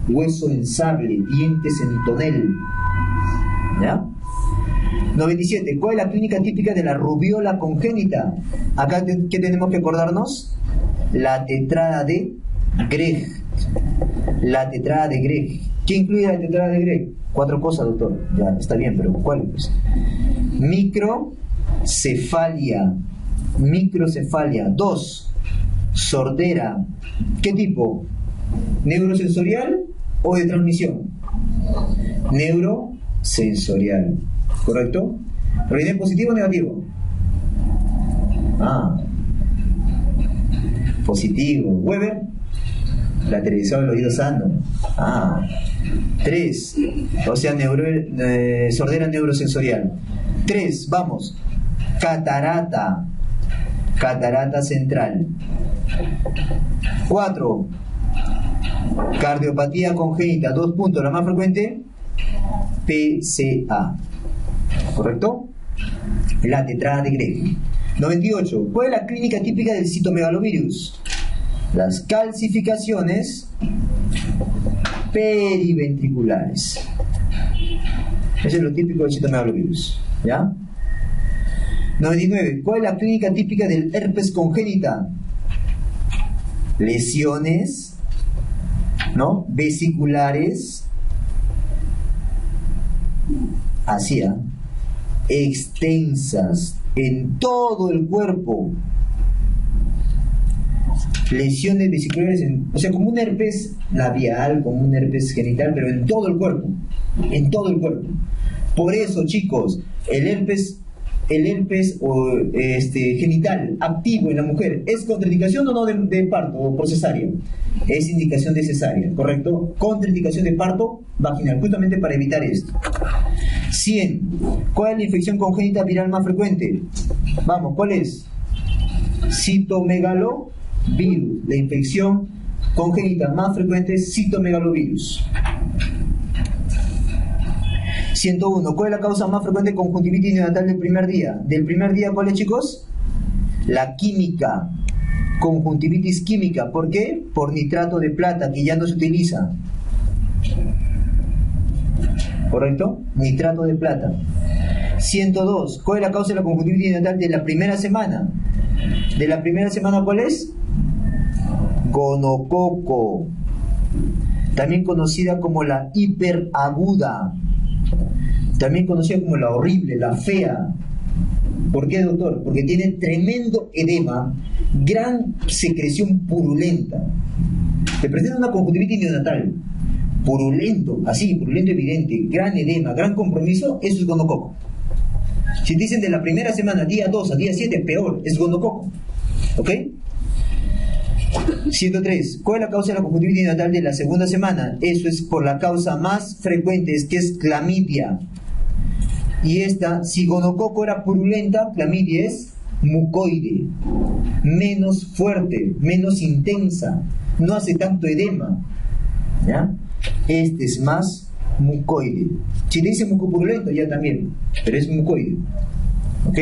Hueso en sable, dientes en tonel. ¿Ya? 97. ¿Cuál es la clínica típica de la rubiola congénita? Acá, ¿qué tenemos que acordarnos? La tetrada de Gregg. La tetrada de Gregg. ¿Qué incluye la tetrada de Gregg? 4 cosas, doctor. Ya, está bien, pero ¿cuáles? Pues? Microcefalia. Microcefalia. 2. Sordera. ¿Qué tipo? ¿Neurosensorial o de transmisión? Neurosensorial. ¿Correcto? ¿Proviene positivo o negativo? Positivo. Weber, lateralizado del oído sano. 3. O sea, sordera neurosensorial. 3, vamos. Catarata. Catarata central. 4. Cardiopatía congénita. 2 puntos. La más frecuente, PCA. ¿Correcto? La tetrada de Gregg. 98. ¿Cuál es la clínica típica del citomegalovirus? Las calcificaciones periventriculares. Eso es lo típico del citomegalovirus. ¿Ya? 99. ¿Cuál es la clínica típica del herpes congénita? Lesiones, ¿no?, vesiculares, extensas en todo el cuerpo. Lesiones vesiculares, o sea, como un herpes labial, como un herpes genital, pero en todo el cuerpo. En todo el cuerpo. Por eso, chicos, el herpes genital activo en la mujer, ¿es contraindicación o no de parto o por cesárea? Es indicación de cesárea, ¿correcto? Contraindicación de parto vaginal, justamente para evitar esto. 100. ¿Cuál es la infección congénita viral más frecuente? Vamos, ¿cuál es? Citomegalovirus. La infección congénita más frecuente es citomegalovirus. 101. ¿Cuál es la causa más frecuente de conjuntivitis neonatal del primer día? ¿Del primer día cuál es, chicos? La química. Conjuntivitis química. ¿Por qué? Por nitrato de plata, que ya no se utiliza. ¿Correcto? Nitrato de plata. 102. ¿Cuál es la causa de la conjuntivitis neonatal de la primera semana? ¿De la primera semana cuál es? Gonococo. También conocida como la hiperaguda. También conocida como la horrible, la fea. ¿Por qué, doctor? Porque tiene tremendo edema, gran secreción purulenta. Te presenta una conjuntivitis neonatal, purulento, así, purulento evidente, gran edema, gran compromiso, eso es gonococo. Si te dicen de la primera semana, día 2 a día 7, peor, es gonococo. ¿Ok? 103. ¿Cuál es la causa de la conjuntivitis neonatal de la segunda semana? Eso es por la causa más frecuente, que es clamidia. Y esta, si gonococo era purulenta, clamidia es mucoide, menos fuerte, menos intensa, no hace tanto edema. ¿Ya? Este es más mucoide. Si le dice mucopurulento, ya también, pero es mucoide. ¿Ok?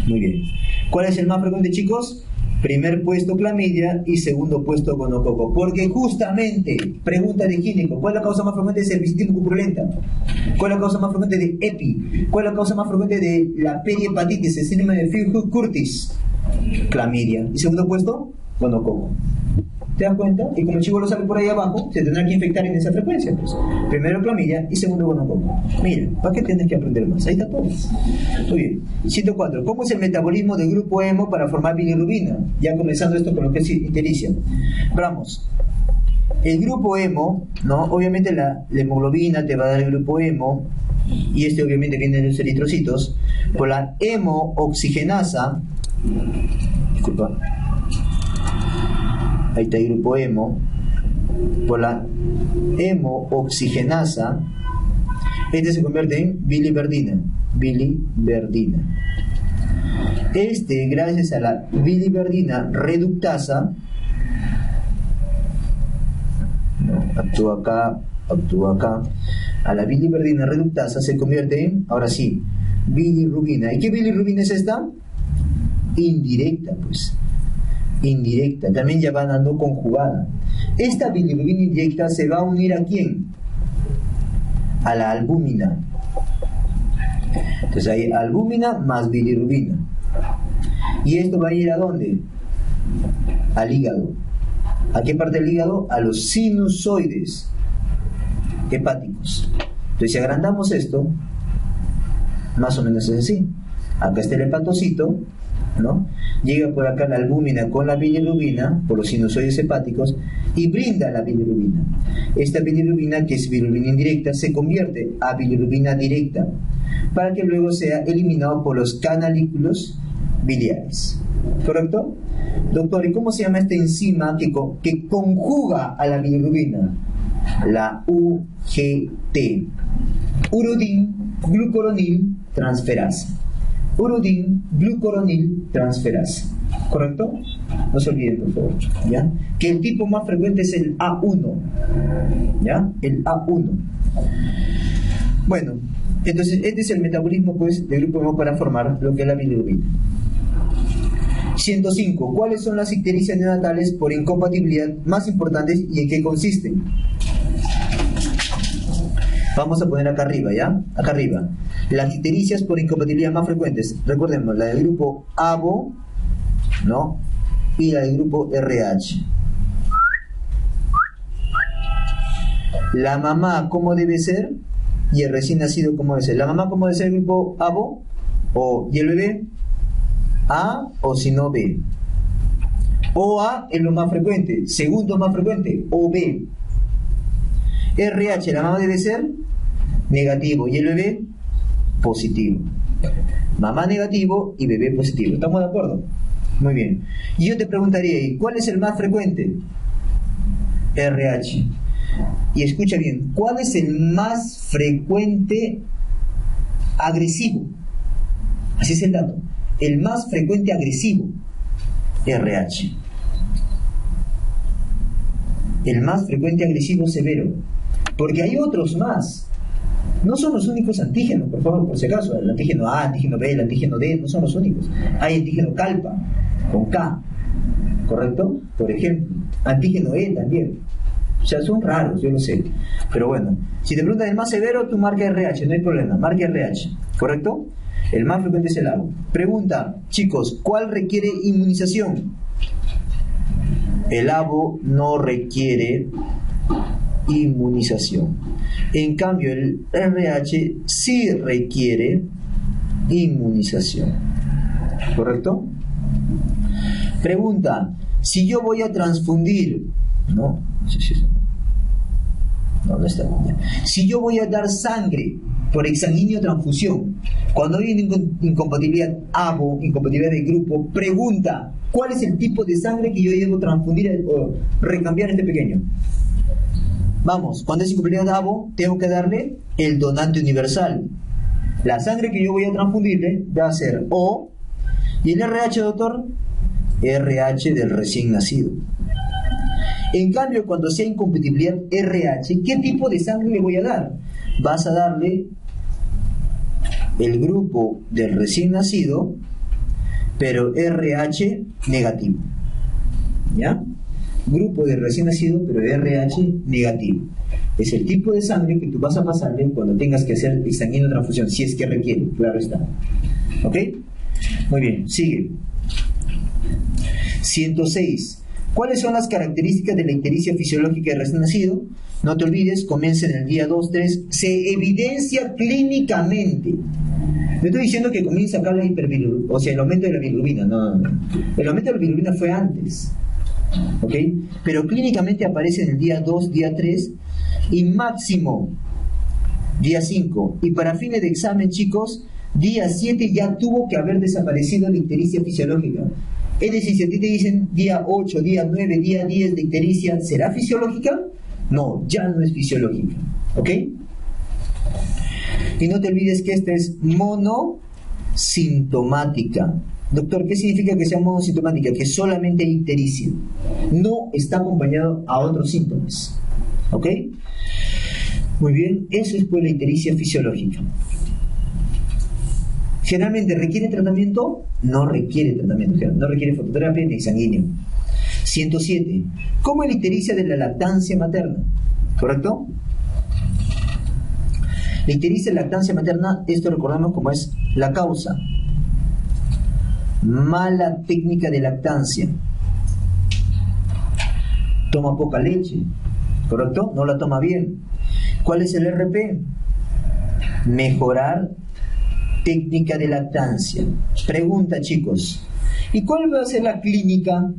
Muy bien. ¿Cuál es el más frecuente, chicos? Primer puesto clamidia y segundo puesto gonococo. Porque justamente, pregunta de químico, ¿cuál es la causa más frecuente de cervicitis mucopurulenta? ¿Cuál es la causa más frecuente de EPI? ¿Cuál es la causa más frecuente de la perihepatitis, el síndrome de Feel-Curtis? Clamidia. ¿Y segundo puesto? Gonococo. ¿Te das cuenta? Y como el chico lo sabe por ahí abajo, se tendrá que infectar en esa frecuencia. Pues. Primero clamidia y segundo gonococo. Mira, ¿para qué tienes que aprender más? Ahí está todo. Muy bien. 104. ¿Cómo es el metabolismo del grupo hemo para formar bilirrubina? Ya comenzando esto con lo que es ictericia. Vamos. El grupo hemo, ¿no? Obviamente la hemoglobina te va a dar el grupo hemo, y este obviamente viene de los eritrocitos, por la hemooxigenasa. Disculpa. Ahí está el grupo hemo. Por la hemooxigenasa, este se convierte en biliverdina. Biliverdina. Gracias a la biliverdina reductasa, actúa acá, a la biliverdina reductasa se convierte en, ahora sí, bilirrubina. ¿Y qué bilirrubina es esta? Indirecta, pues. Indirecta, también llamada no conjugada. Esta bilirrubina indirecta se va a unir ¿a quién? A la albúmina. Entonces hay albúmina más bilirrubina. ¿Y esto va a ir a dónde? Al hígado. ¿A qué parte del hígado? A los sinusoides. hepáticos. Entonces, si agrandamos esto, más o menos es así. Acá está el hepatocito, ¿no? Llega por acá la albúmina con la bilirrubina, por los sinusoides hepáticos, y brinda la bilirrubina. Esta bilirrubina, que es bilirrubina indirecta, se convierte a bilirrubina directa, para que luego sea eliminado por los canalículos biliares. ¿Correcto? Doctor, ¿y cómo se llama esta enzima que conjuga a la bilirrubina? La UGT. Uridine glucuronil transferasa. Uridine glucuronil transferasa. ¿Correcto? No se olviden, por favor, ¿ya? Que el tipo más frecuente es el A1, ¿ya? El A1. Bueno, entonces este es el metabolismo, pues, del grupo hemo para formar lo que es la bilirrubina. 105. ¿Cuáles son las ictericias neonatales por incompatibilidad más importantes y en qué consisten? Vamos a poner acá arriba, ¿ya? Acá arriba. Las ictericias por incompatibilidad más frecuentes. Recordemos, la del grupo ABO, ¿no? Y la del grupo RH. La mamá, ¿cómo debe ser? Y el recién nacido, ¿cómo debe ser? La mamá, ¿cómo debe ser el grupo ABO? ¿Y el bebé? A o si no B. O A es lo más frecuente, segundo más frecuente, o B. RH, la mamá debe ser negativo y el bebé positivo. Mamá negativo y bebé positivo. ¿Estamos de acuerdo? Muy bien. Y yo te preguntaría, ¿y cuál es el más frecuente? RH. Y escucha bien, ¿cuál es el más frecuente agresivo? Así es el dato. El más frecuente agresivo, RH. El más frecuente agresivo severo. Porque hay otros más. No son los únicos antígenos, por favor, por si acaso. El antígeno A, antígeno B, el antígeno D, no son los únicos. Hay antígeno calpa, con K, ¿correcto? Por ejemplo. Antígeno E también. O sea, son raros, yo lo sé. Pero bueno, si te preguntan el más severo, tú marca RH, no hay problema. Marca RH, ¿correcto? El más frecuente es el ABO. Pregunta, chicos, ¿cuál requiere inmunización? El ABO no requiere inmunización. En cambio, el RH sí requiere inmunización. ¿Correcto? Pregunta, si yo voy a transfundir, ¿no? No está bien. Si yo voy a dar sangre por exsanguíneo transfusión, cuando hay una incompatibilidad ABO, incompatibilidad de grupo, pregunta, ¿cuál es el tipo de sangre que yo debo transfundir o recambiar a este pequeño? Vamos, cuando es incompatibilidad ABO, tengo que darle el donante universal. La sangre que yo voy a transfundirle va a ser O, y el RH, doctor, RH del recién nacido. En cambio, cuando sea incompatibilidad RH, ¿qué tipo de sangre le voy a dar? Vas a darle el grupo del recién nacido, pero RH negativo. ¿Ya? Grupo del recién nacido, pero RH negativo. Es el tipo de sangre que tú vas a pasarle cuando tengas que hacer exsanguíneo transfusión, si es que requiere, claro está. ¿Ok? Muy bien, sigue. 106. ¿Cuáles son las características de la ictericia fisiológica del recién nacido? No te olvides, comienza en el día 2, 3, se evidencia clínicamente. No estoy diciendo que comienza acá la hiperbilirrubina, o sea, el aumento de la bilirrubina, no. El aumento de la bilirrubina fue antes, ¿ok? Pero clínicamente aparece en el día 2, día 3 y máximo día 5. Y para fines de examen, chicos, día 7 ya tuvo que haber desaparecido la ictericia fisiológica. Es decir, si a ti te dicen día 8, día 9, día 10 de ictericia, ¿será fisiológica? No, ya no es fisiológica. ¿Ok? Y no te olvides que esta es monosintomática. Doctor, ¿qué significa que sea monosintomática? Que solamente hay ictericia. No está acompañado a otros síntomas. ¿Ok? Muy bien, eso es pues la ictericia fisiológica. Generalmente requiere tratamiento, no requiere tratamiento, no requiere fototerapia ni sanguíneo. 107. ¿Cómo es la ictericia de la lactancia materna? ¿Correcto? La ictericia de la lactancia materna, esto recordamos como es la causa. Mala técnica de lactancia. Toma poca leche, ¿correcto? No la toma bien. ¿Cuál es el RP? Mejorar técnica de lactancia. Pregunta, chicos, ¿y cuál va a ser la clínica?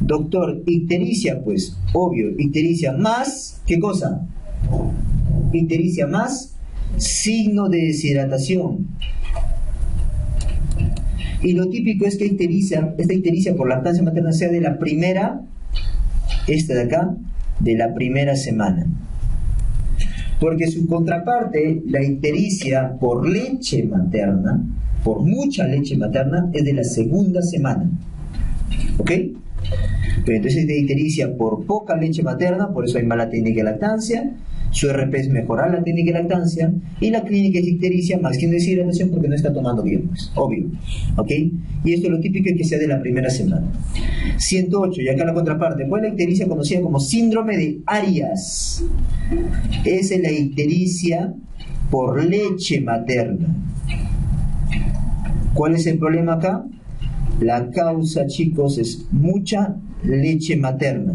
Doctor, ictericia, pues, obvio, ictericia más, ¿qué cosa? Ictericia más signo de deshidratación. Y lo típico es que esta ictericia por lactancia materna sea de la primera, esta de acá, de la primera semana. Porque su contraparte, la ictericia por leche materna, por mucha leche materna, es de la segunda semana. ¿Ok? Pero entonces de ictericia por poca leche materna, por eso hay mala técnica de lactancia. Su RP es mejorar la técnica de lactancia, y la clínica es ictericia más que deshidratación porque no está tomando bien, pues, obvio. ¿Ok? Y esto es lo típico, es que sea de la primera semana. 108, y acá la contraparte, ¿cuál es la ictericia conocida como síndrome de Arias? Es la ictericia por leche materna. ¿Cuál es el problema acá? La causa, chicos, es mucha leche materna.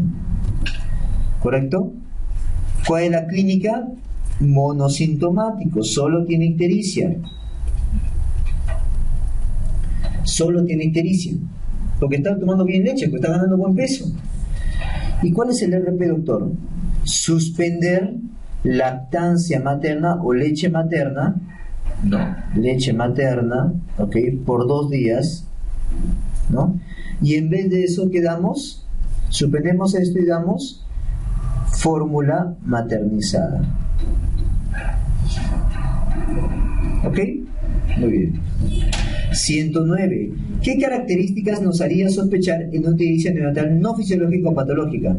¿Correcto? ¿Cuál es la clínica? Monosintomático, solo tiene ictericia. Solo tiene ictericia. Porque está tomando bien leche, porque está ganando buen peso. ¿Y cuál es el RP, doctor? Suspender lactancia materna o leche materna. No, leche materna, ¿ok? Por 2 días, ¿no? Y en vez de eso, ¿qué damos? Suspendemos esto y damos fórmula maternizada. ¿Ok? Muy bien. 109. ¿Qué características nos haría sospechar en una ictericia neonatal no fisiológica o patológica?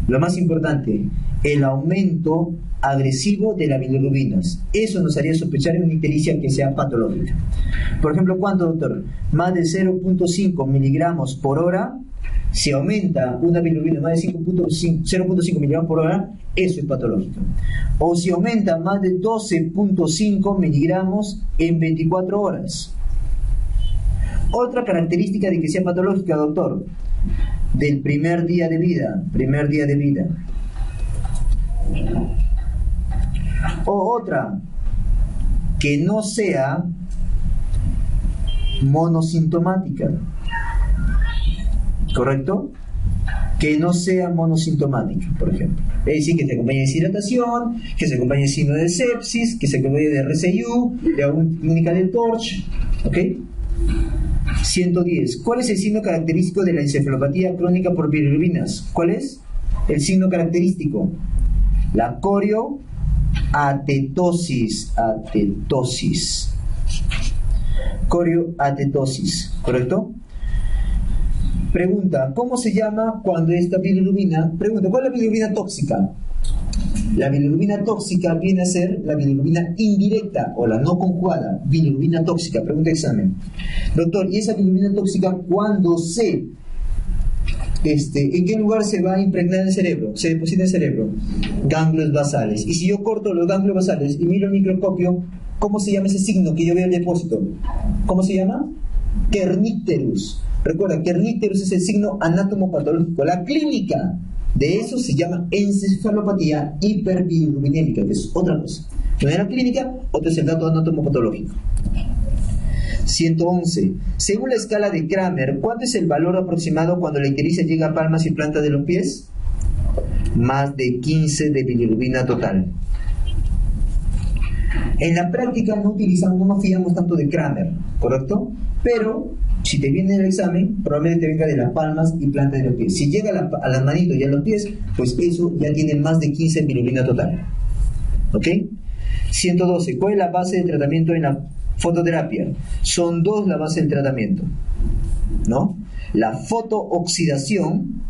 Lo más importante, el aumento agresivo de las bilirrubinas. Eso nos haría sospechar en una ictericia que sea patológica. Por ejemplo, ¿cuánto, doctor? Más de 0.5 miligramos por hora. Si aumenta una bilirrubina más de 0.5 miligramos por hora, eso es patológico. O si aumenta más de 12.5 miligramos en 24 horas. Otra característica de que sea patológica, doctor, del primer día de vida. O otra, que no sea monosintomática. ¿Correcto? Que no sea monosintomática, por ejemplo. Es decir, que se acompañe de deshidratación, que se acompañe de signo de sepsis, que se acompañe de RCU, de alguna clínica de Torch. ¿Ok? 110. ¿Cuál es el signo característico de la encefalopatía crónica por bilirrubinas? ¿Cuál es el signo característico? La corioatetosis. Corioatetosis, ¿correcto? Pregunta, ¿cómo se llama cuando esta bilirrubina? Pregunta, ¿cuál es la bilirrubina tóxica? La bilirrubina tóxica viene a ser la bilirrubina indirecta o la no conjugada, bilirrubina tóxica. Pregunta de examen. Doctor, ¿y esa bilirrubina tóxica cuándo en qué lugar se va a impregnar en el cerebro? Se deposita en el cerebro. Ganglios basales. Y si yo corto los ganglios basales y miro el microscopio, ¿cómo se llama ese signo que yo veo en el depósito? ¿Cómo se llama? Kernicterus. Recuerda, Kernicterus es el signo anatomopatológico. La clínica de eso se llama encefalopatía hiperbilirrubinémica, que es otra cosa. Una es la clínica, otra es el dato anatomopatológico. 111. Según la escala de Kramer, ¿cuánto es el valor aproximado cuando la ictericia llega a palmas y plantas de los pies? Más de 15 de bilirrubina total. En la práctica no nos fiamos tanto de Kramer, ¿correcto? Pero si te viene el examen, probablemente venga de las palmas y plantas de los pies. Si llega a las manitos y a los pies, pues eso ya tiene más de 15 en bilirrubina total. ¿Ok? 112. ¿Cuál es la base de tratamiento en la fototerapia? Son 2 la base del tratamiento, ¿no? La fotooxidación,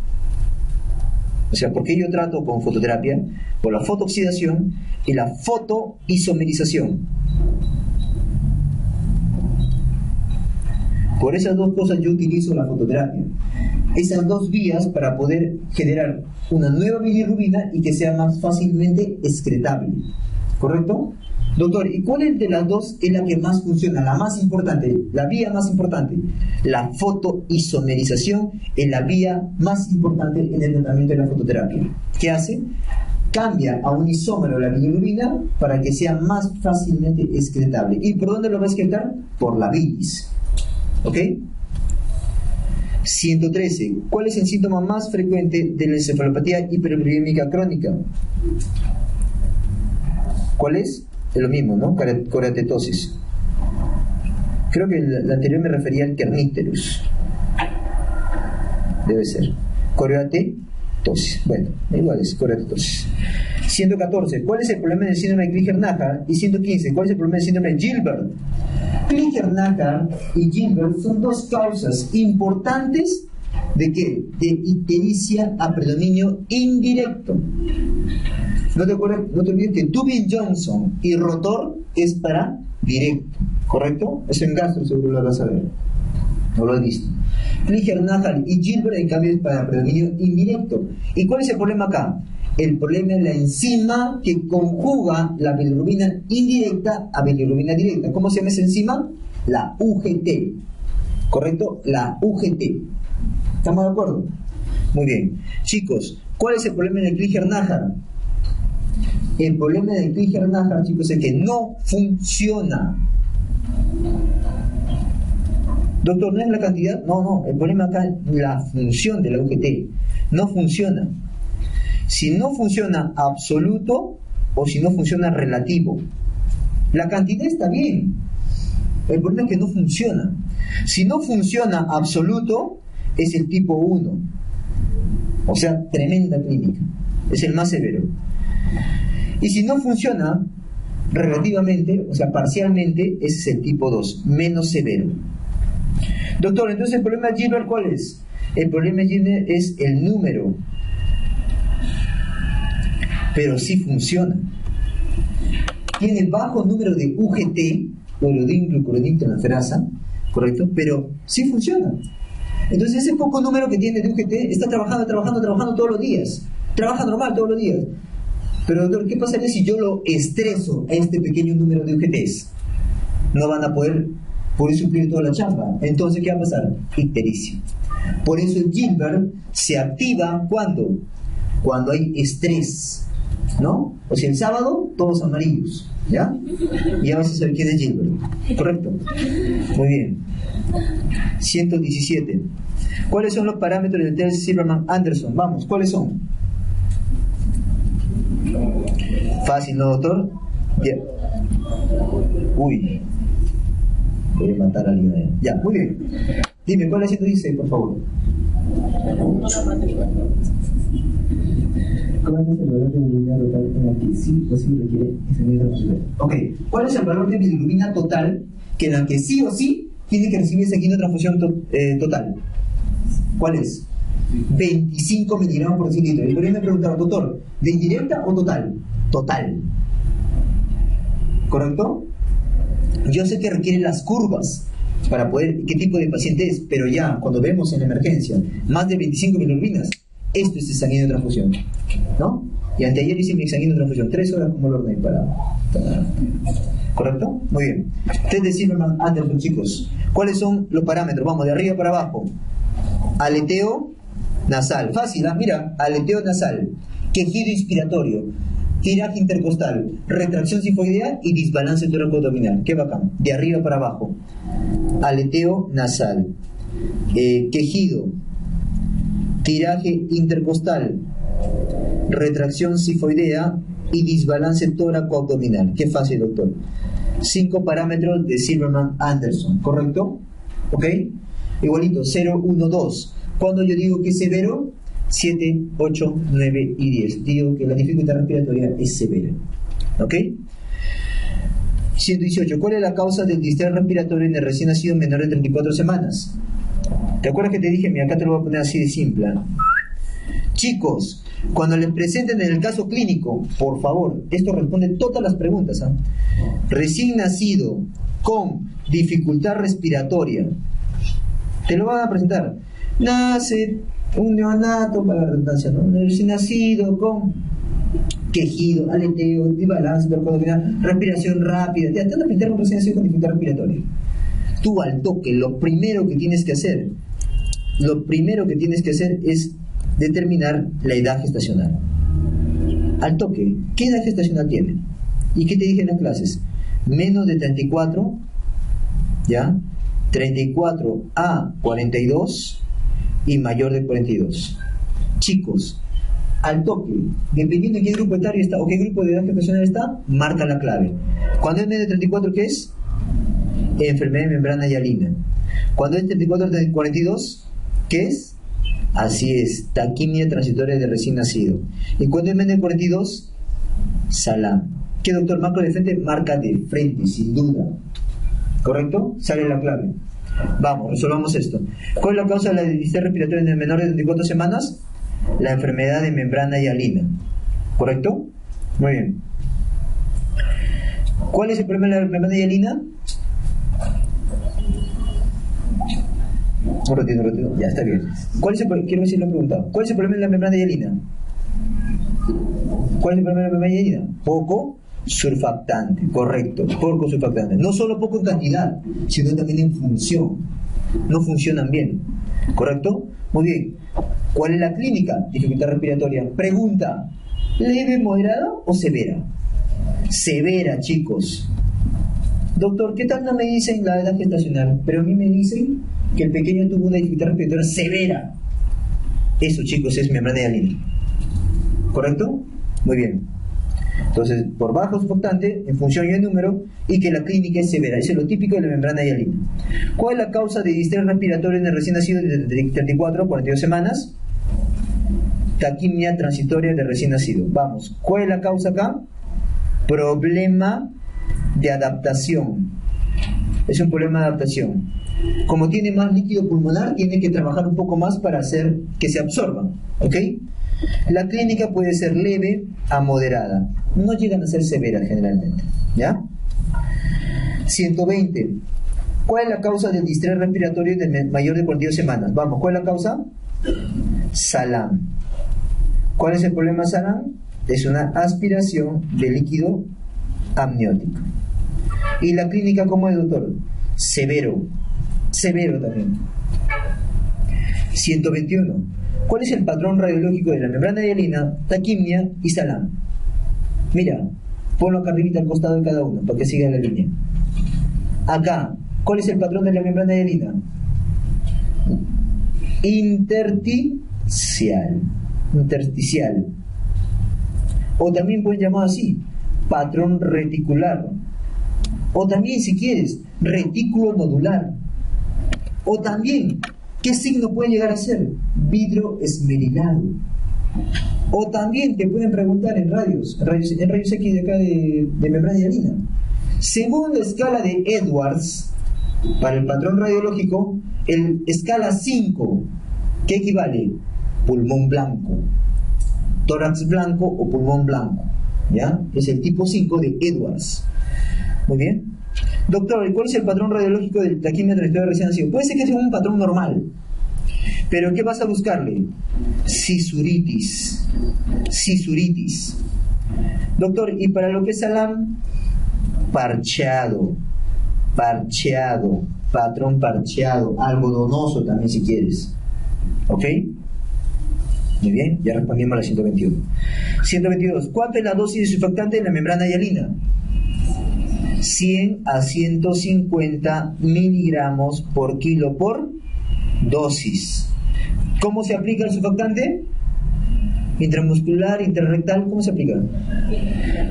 o sea, ¿por qué yo trato con fototerapia? Por la fotooxidación y la fotoisomerización. Por esas 2 cosas yo utilizo la fototerapia. Esas 2 vías para poder generar una nueva bilirrubina y que sea más fácilmente excretable. ¿Correcto? Doctor, ¿y cuál de las 2 es la que más funciona? La más importante, la vía más importante. La fotoisomerización es la vía más importante en el tratamiento de la fototerapia. ¿Qué hace? cambia a un isómero de la bilirrubina para que sea más fácilmente excretable. ¿Y por dónde lo va a excretar? Por la bilis. ¿Ok? 113. ¿Cuál es el síntoma más frecuente de la encefalopatía hiperuricémica crónica? ¿Cuál es? Es lo mismo, ¿no? Coreatetosis. Creo que la anterior me refería al kerníterus. Debe ser. Coreatetosis. Bueno, igual es coreatetosis. 114. ¿Cuál es el problema del síndrome de Crigler-Najjar? Y 115. ¿Cuál es el problema del síndrome de Gilbert? Crigler-Najjar y Gilbert son dos causas importantes ¿de qué? De ictericia a predominio indirecto. No te olvides que Dubin-Johnson y Rotor es para directo, ¿correcto? Eso en gastro seguro lo vas a ver. No lo has visto. Crigler-Najjar y Gilbert en cambio es para predominio indirecto. ¿Y cuál es el problema acá? El problema es la enzima que conjuga la bilirrubina indirecta a bilirrubina directa. ¿Cómo se llama esa enzima? La UGT. ¿Correcto? La UGT. ¿Estamos de acuerdo? Muy bien. Chicos, ¿cuál es el problema de Crigler-Najjar? El problema de Crigler-Najjar, chicos, es que no funciona. Doctor, ¿no es la cantidad? No. El problema acá es la función de la UGT. No funciona. Si no funciona absoluto o si no funciona relativo. La cantidad está bien. El problema es que no funciona. Si no funciona absoluto, es el tipo 1. O sea, tremenda clínica. Es el más severo. Y si no funciona relativamente, o sea, parcialmente, ese es el tipo 2, menos severo. Doctor, entonces el problema de Gilbert, ¿cuál es? El problema de Gilbert es el número. Pero sí funciona. Tiene bajo número de UGT, urodinglutiraferasa, ¿correcto? Pero sí funciona. Entonces ese poco número que tiene de UGT está trabajando todos los días. Trabaja normal todos los días. Pero doctor, ¿qué pasaría si yo lo estreso a este pequeño número de UGTs? No van a poder suplir toda la chamba. Entonces, ¿qué va a pasar? Ictericia. Por eso el Gilbert se activa cuando hay estrés, ¿no? O sea, el sábado, todos amarillos, ¿ya? Ya vas a saber quién es Gilbert, ¿correcto? Muy bien. 117. ¿Cuáles son los parámetros del test Silverman-Anderson? Vamos, ¿cuáles son? Fácil, ¿no, doctor? Bien. Uy. Voy a matar a alguien ahí. Ya, muy bien. Dime, ¿cuál es el 116, por favor? ¿Cuál es el valor de bilirrubina total en la que sí o sí requiere examen de? Ok, ¿cuál es el valor de bilirrubina total que en la que sí o sí tiene que recibir sanguinotransfusión total? ¿Cuál es? 25 miligramos por decilitro. Y por ahí me preguntaron, doctor, ¿de indirecta o total? Total. ¿Correcto? Yo sé que requieren las curvas para poder, qué tipo de paciente es, pero ya cuando vemos en la emergencia más de 25 bilirrubinas, esto es sanguinotransfusión, ¿no? Y anteayer hice mi sanguinotransfusión, 3 horas como lo ordené para... ¿Correcto? Muy bien. Test de Silverman-Anderson, chicos. ¿Cuáles son los parámetros? Vamos, de arriba para abajo. Aleteo nasal. Fácil, ¿ah? Mira, aleteo nasal, quejido inspiratorio, tiraje intercostal, retracción sifoidea y desbalance tóraco-abdominal. Qué bacán. De arriba para abajo. Aleteo nasal, quejido, tiraje intercostal, retracción sifoidea y desbalance tóraco-abdominal. Qué fácil, doctor. 5 parámetros de Silverman-Anderson, ¿correcto? ¿Ok? Igualito, 0, 1, 2. Cuando yo digo que es severo, 7, 8, 9 y 10. Digo que la dificultad respiratoria es severa. ¿Ok? 118. ¿Cuál es la causa del distrés respiratorio en el recién nacido menor de 34 semanas? ¿Te acuerdas que te dije? Mira, acá te lo voy a poner así de simple. Chicos, cuando les presenten en el caso clínico, por favor, esto responde todas las preguntas, ¿eh? Recién nacido con dificultad respiratoria, te lo van a presentar. Nace un neonato, para la redundancia, ¿no? Recién nacido con quejido, aleteo, desbalance tóraco-abdominal, respiración rápida. Te van a pintar un recién nacido con dificultad respiratoria. Tú al toque, lo primero que tienes que hacer es determinar la edad gestacional. al toque, ¿qué edad gestacional tiene? ¿Y qué te dije en las clases? Menos de 34, ¿ya? 34 a 42 y mayor de 42. Chicos, al toque, dependiendo de qué grupo etario está o qué grupo de edad gestacional está, marca la clave. Cuando es menos de 34, ¿qué es? Enfermedad de membrana hialina. Cuando es 34 a 42, ¿qué es? Así es, taquimia transitoria de recién nacido. Y cuando es menos de 42, Salam. ¿Qué, doctor? Marco de frente, marca de frente, sin duda. ¿Correcto? Sale la clave. Vamos, resolvamos esto. ¿Cuál es la causa de la distrés respiratoria en el menor de 24 semanas? La enfermedad de membrana hialina. ¿Correcto? Muy bien. ¿Cuál es el problema de la membrana hialina? Un ratito. Ya, está bien. Quiero decir la pregunta. ¿Cuál es el problema de la membrana hialina? ¿Cuál es el problema de la membrana hialina? Poco surfactante, correcto, poco surfactante. No solo poco en cantidad, sino también en función. No funcionan bien, ¿correcto? Muy bien. ¿Cuál es la clínica? Dificultad respiratoria. Pregunta, ¿leve, moderada o severa? Severa, chicos. Doctor, ¿qué tal no me dicen la edad gestacional? Pero a mí me dicen que el pequeño tuvo una dificultad respiratoria severa. Eso, chicos, es membrana hialina. ¿Correcto? Muy bien. Entonces, por bajo surfactante, en función y el número, y que la clínica es severa. Eso es lo típico de la membrana hialina. ¿Cuál es la causa de distrés respiratorio en el recién nacido de 34 a 42 semanas? Taquimia transitoria de recién nacido. Vamos, ¿cuál es la causa acá? Problema de adaptación. Es un problema de adaptación. Como tiene más líquido pulmonar, tiene que trabajar un poco más para hacer que se absorba. ¿Ok? La clínica puede ser leve a moderada. No llegan a ser severas generalmente. ¿Ya? 120. ¿Cuál es la causa del distrés respiratorio del mayor de 42 semanas? Vamos, ¿cuál es la causa? Salam. ¿Cuál es el problema Salam? Es una aspiración de líquido amniótico. ¿Y la clínica cómo es, doctor? Severo. Severo también. 121. ¿Cuál es el patrón radiológico de la membrana hialina, taquimia y Salam? Mira, ponlo acá arribita al costado de cada uno para que siga la línea. Acá, ¿cuál es el patrón de la membrana hialina? Intersticial. O también pueden llamar así, patrón reticular. O también, si quieres, retículo nodular. O también, ¿qué signo puede llegar a ser? Vidrio esmerilado. O también te pueden preguntar en rayos X de acá de membrana hialina. Según la escala de Edwards, para el patrón radiológico, escala 5, ¿qué equivale? Pulmón blanco, tórax blanco o pulmón blanco. ¿Ya? Es el tipo 5 de Edwards. Muy bien. Doctor, ¿cuál es el patrón radiológico del taquimia transitoria recién nacido? Puede ser que sea un patrón normal, pero ¿qué vas a buscarle? Cisuritis. Doctor, ¿y para lo que es Salam? Parcheado, patrón parcheado, algodonoso también si quieres. ¿Ok? Muy bien, ya respondimos a la 121. 122. ¿Cuánto es la dosis de surfactante en la membrana hialina? 100 a 150 miligramos por kilo por dosis. ¿Cómo se aplica el surfactante? Intramuscular, interrectal, ¿cómo se aplica?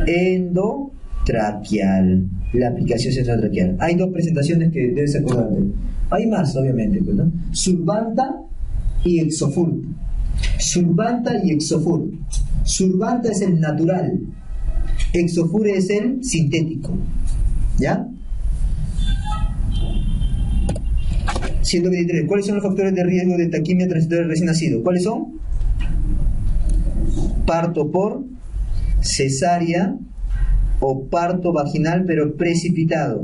Endotraqueal. La aplicación es endotraqueal. Hay dos presentaciones que debes acordarte. Hay más, obviamente, pues, ¿no? Survanta y Exofur. Survanta y Exofur. Survanta es el natural. Exofur es el sintético. ¿Ya? 123. ¿Cuáles son los factores de riesgo de taquimia transitoria recién nacido? ¿Cuáles son? Parto por cesárea o parto vaginal pero precipitado.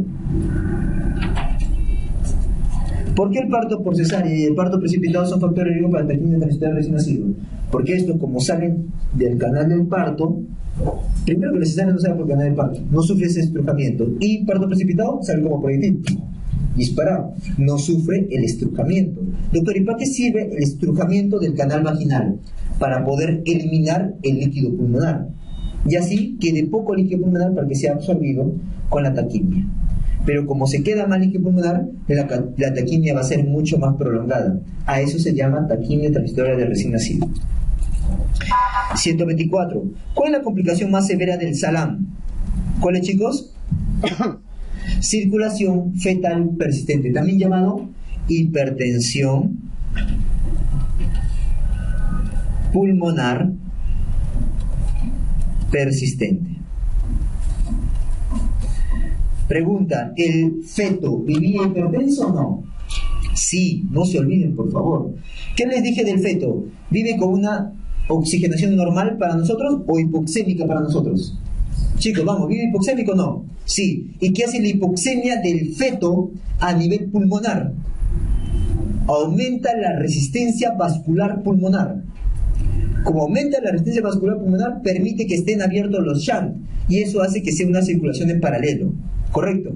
¿Por qué el parto por cesárea y el parto precipitado son factores de riesgo para la taquimia transitoria recién nacido? Porque estos, como salen del canal del parto, primero que la cesárea no sale por el canal del parto, no sufre ese estrujamiento, y parto precipitado sale como proyectil, disparado, no sufre el estrujamiento. Doctor, ¿y para qué sirve el estrujamiento del canal vaginal? para poder eliminar el líquido pulmonar y así quede poco líquido pulmonar para que sea absorbido con la taquimia. Pero como se queda más líquido pulmonar, la taquimia va a ser mucho más prolongada. A eso se llama taquimia transitoria de recién nacido. 124. ¿Cuál es la complicación más severa del SALAM? ¿Cuál es, chicos? Circulación fetal persistente, también llamado hipertensión pulmonar persistente. Pregunta, ¿el feto vivía hipertenso o no? Sí, no se olviden, por favor. ¿Qué les dije del feto? ¿Vive con una oxigenación normal para nosotros o hipoxémica para nosotros? Chicos, vamos, ¿vive hipoxémico o no? Sí. ¿Y qué hace la hipoxemia del feto a nivel pulmonar? Aumenta la resistencia vascular pulmonar. Como aumenta la resistencia vascular pulmonar, permite que estén abiertos los shunts y eso hace que sea una circulación en paralelo. ¿Correcto?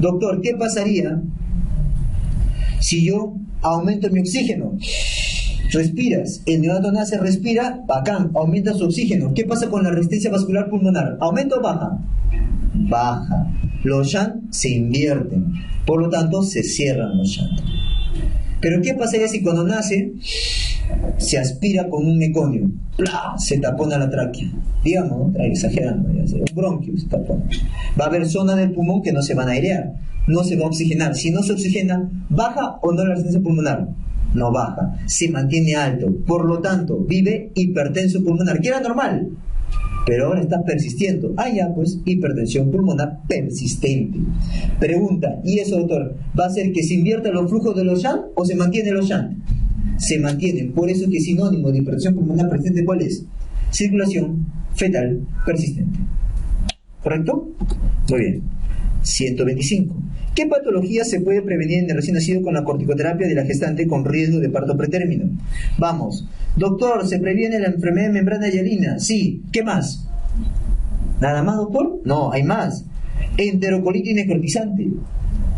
Doctor, ¿qué pasaría si yo aumento mi oxígeno? Respiras, el neonato nace, respira, bacán, aumenta su oxígeno. ¿Qué pasa con la resistencia vascular pulmonar? ¿Aumenta o baja? Baja. Los shunts se invierten, por lo tanto se cierran los shunts. Pero ¿qué pasaría si cuando nace se aspira con un meconio? ¡Plah! Se tapona la tráquea. Digamos, ¿no? Exagerando, un bronquio se tapona. Va a haber zonas del pulmón que no se van a airear, no se va a oxigenar. Si no se oxigena, ¿baja o no la resistencia pulmonar? No baja, se mantiene alto. Por lo tanto, vive hipertenso pulmonar, que era normal, pero ahora está persistiendo. Pues hipertensión pulmonar persistente. Pregunta, ¿y eso, doctor, va a hacer que se inviertan los flujos de los shunts o se mantienen los shunts? Se mantienen, por eso que sinónimo de hipertensión pulmonar persistente, ¿cuál es? Circulación fetal persistente. ¿Correcto? Muy bien. 125. ¿Qué patología se puede prevenir en el recién nacido con la corticoterapia de la gestante con riesgo de parto pretérmino? Vamos. Doctor, ¿se previene la enfermedad de membrana hialina? Sí. ¿Qué más? ¿Nada más, doctor? No, hay más. Enterocolitis necrotizante.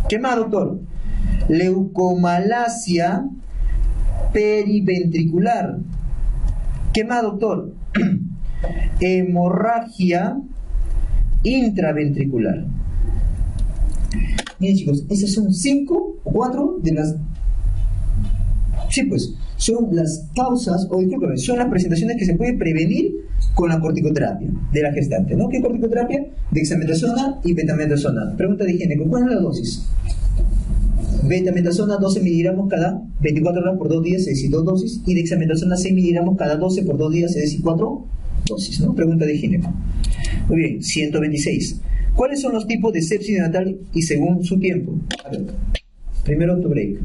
¿Qué más, doctor? Leucomalacia periventricular. ¿Qué más, doctor? Hemorragia intraventricular. Miren, chicos, esas son 5 o 4 de las... Sí, pues, son las causas, o discúlpame, son las presentaciones que se puede prevenir con la corticoterapia de la gestante, ¿no? ¿Qué corticoterapia? Dexametasona y betametasona. Pregunta de higiene, ¿cuál es la dosis? Betametasona 12 miligramos cada 24 horas por 2 días, es decir, 2 dosis, y dexametasona 6 miligramos cada 12 por 2 días, es decir, 4 dosis, ¿no? Pregunta de higiene. Muy bien, 126. ¿Cuáles son los tipos de sepsis neonatal y según su tiempo? A ver, primero tu break.